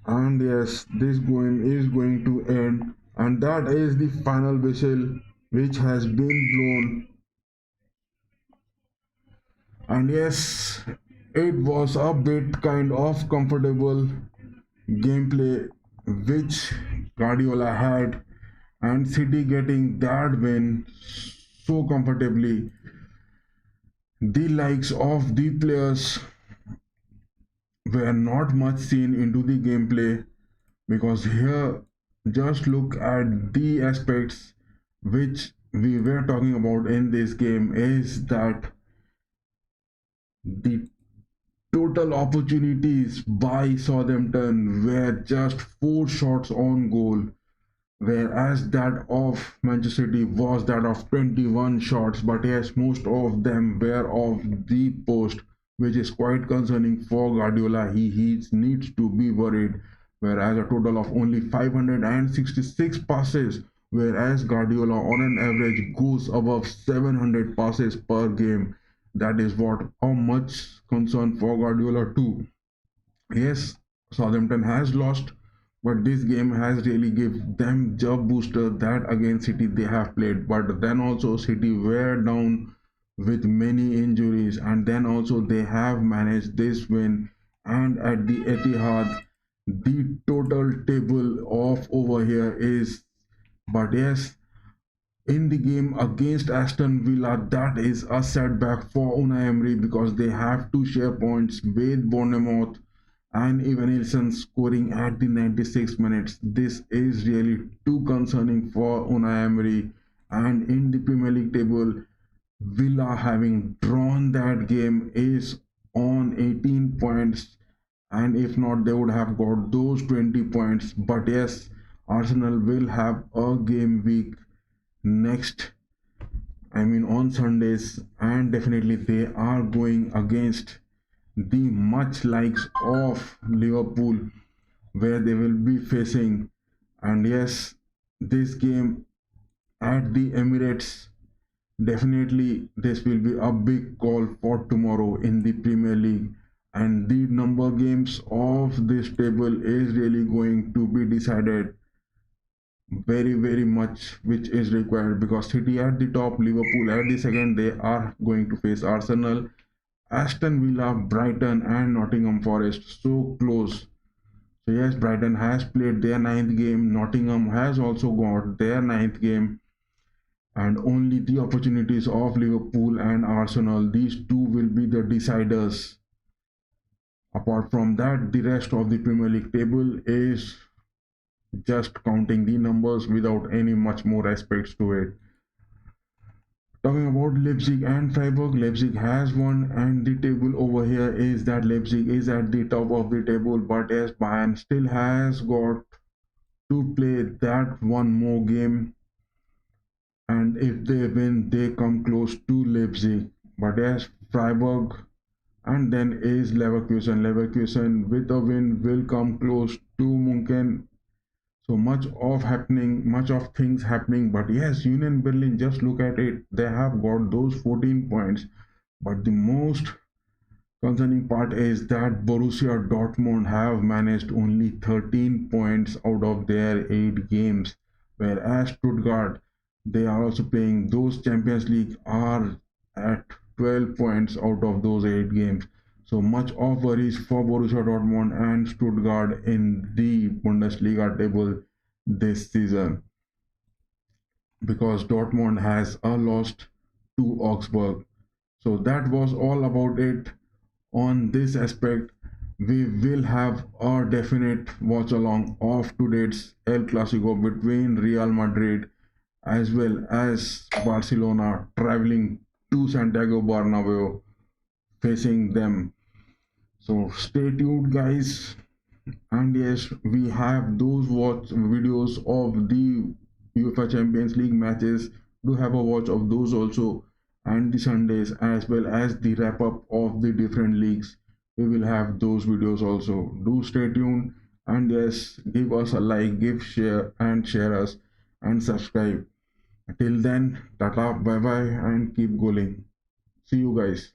S1: And yes, this game is going to end, and that is the final whistle which has been blown. And yes, it was a bit kind of comfortable gameplay which Guardiola had, and City getting that win so comfortably. The likes of the players were not much seen into the gameplay, because here just look at the aspects which we were talking about in this game, is that the total opportunities by Southampton were just 4 shots on goal, whereas that of Manchester City was that of 21 shots. But yes, most of them were off the post, which is quite concerning for Guardiola. He needs to be worried, whereas a total of only 566 passes, whereas Guardiola on an average goes above 700 passes per game. That is what how much concern for Guardiola too. Yes, Southampton has lost, but this game has really give them job booster that against City they have played. But then also City were down with many injuries, and then also they have managed this win. And at the Etihad, the total table of over here is, but yes, in the game against Aston Villa, that is a setback for Unai Emery, because they have to share points with Bournemouth, and even Nielsen scoring at the 96 minutes. This is really too concerning for Unai Emery. And in the Premier League table, Villa having drawn that game is on 18 points, and if not, they would have got those 20 points. But yes, Arsenal will have a game week next, I mean on Sundays, and definitely they are going against the much likes of Liverpool, where they will be facing. And yes, this game at the Emirates, definitely this will be a big call for tomorrow in the Premier League. And the number games of this table is really going to be decided very much, which is required, because City at the top, Liverpool at the second. They are going to face Arsenal, Aston Villa, Brighton, and Nottingham Forest. So close. So yes, Brighton has played their ninth game. Nottingham has also got their ninth game, and only the opportunities of Liverpool and Arsenal. These two will be the deciders. Apart from that, the rest of the Premier League table is just counting the numbers without any much more aspects to it. Talking about Leipzig and Freiburg, Leipzig has won, and the table over here is that Leipzig is at the top of the table, but as Bayern still has got to play that one more game, and if they win, they come close to Leipzig. But as Freiburg, and then is Leverkusen. Leverkusen with a win will come close to Munchen. So much of things happening. But yes, Union Berlin, just look at it, they have got those 14 points. But the most concerning part is that Borussia Dortmund have managed only 13 points out of their 8 games, whereas Stuttgart, they are also playing those Champions League, are at 12 points out of those 8 games. So much of worries for Borussia Dortmund and Stuttgart in the Bundesliga table this season, because Dortmund has a lost to Augsburg. So that was all about it on this aspect. We will have a definite watch along of today's El Clasico between Real Madrid as well as Barcelona, traveling to Santiago Bernabeu facing them. So stay tuned, guys. And yes, we have those watch videos of the UEFA Champions League matches. Do have a watch of those also, and the Sundays, as well as the wrap up of the different leagues. We will have those videos also. Do stay tuned, and yes, give us a like, give share, and share us, and subscribe. Till then, tata, bye bye, and keep going. See you guys.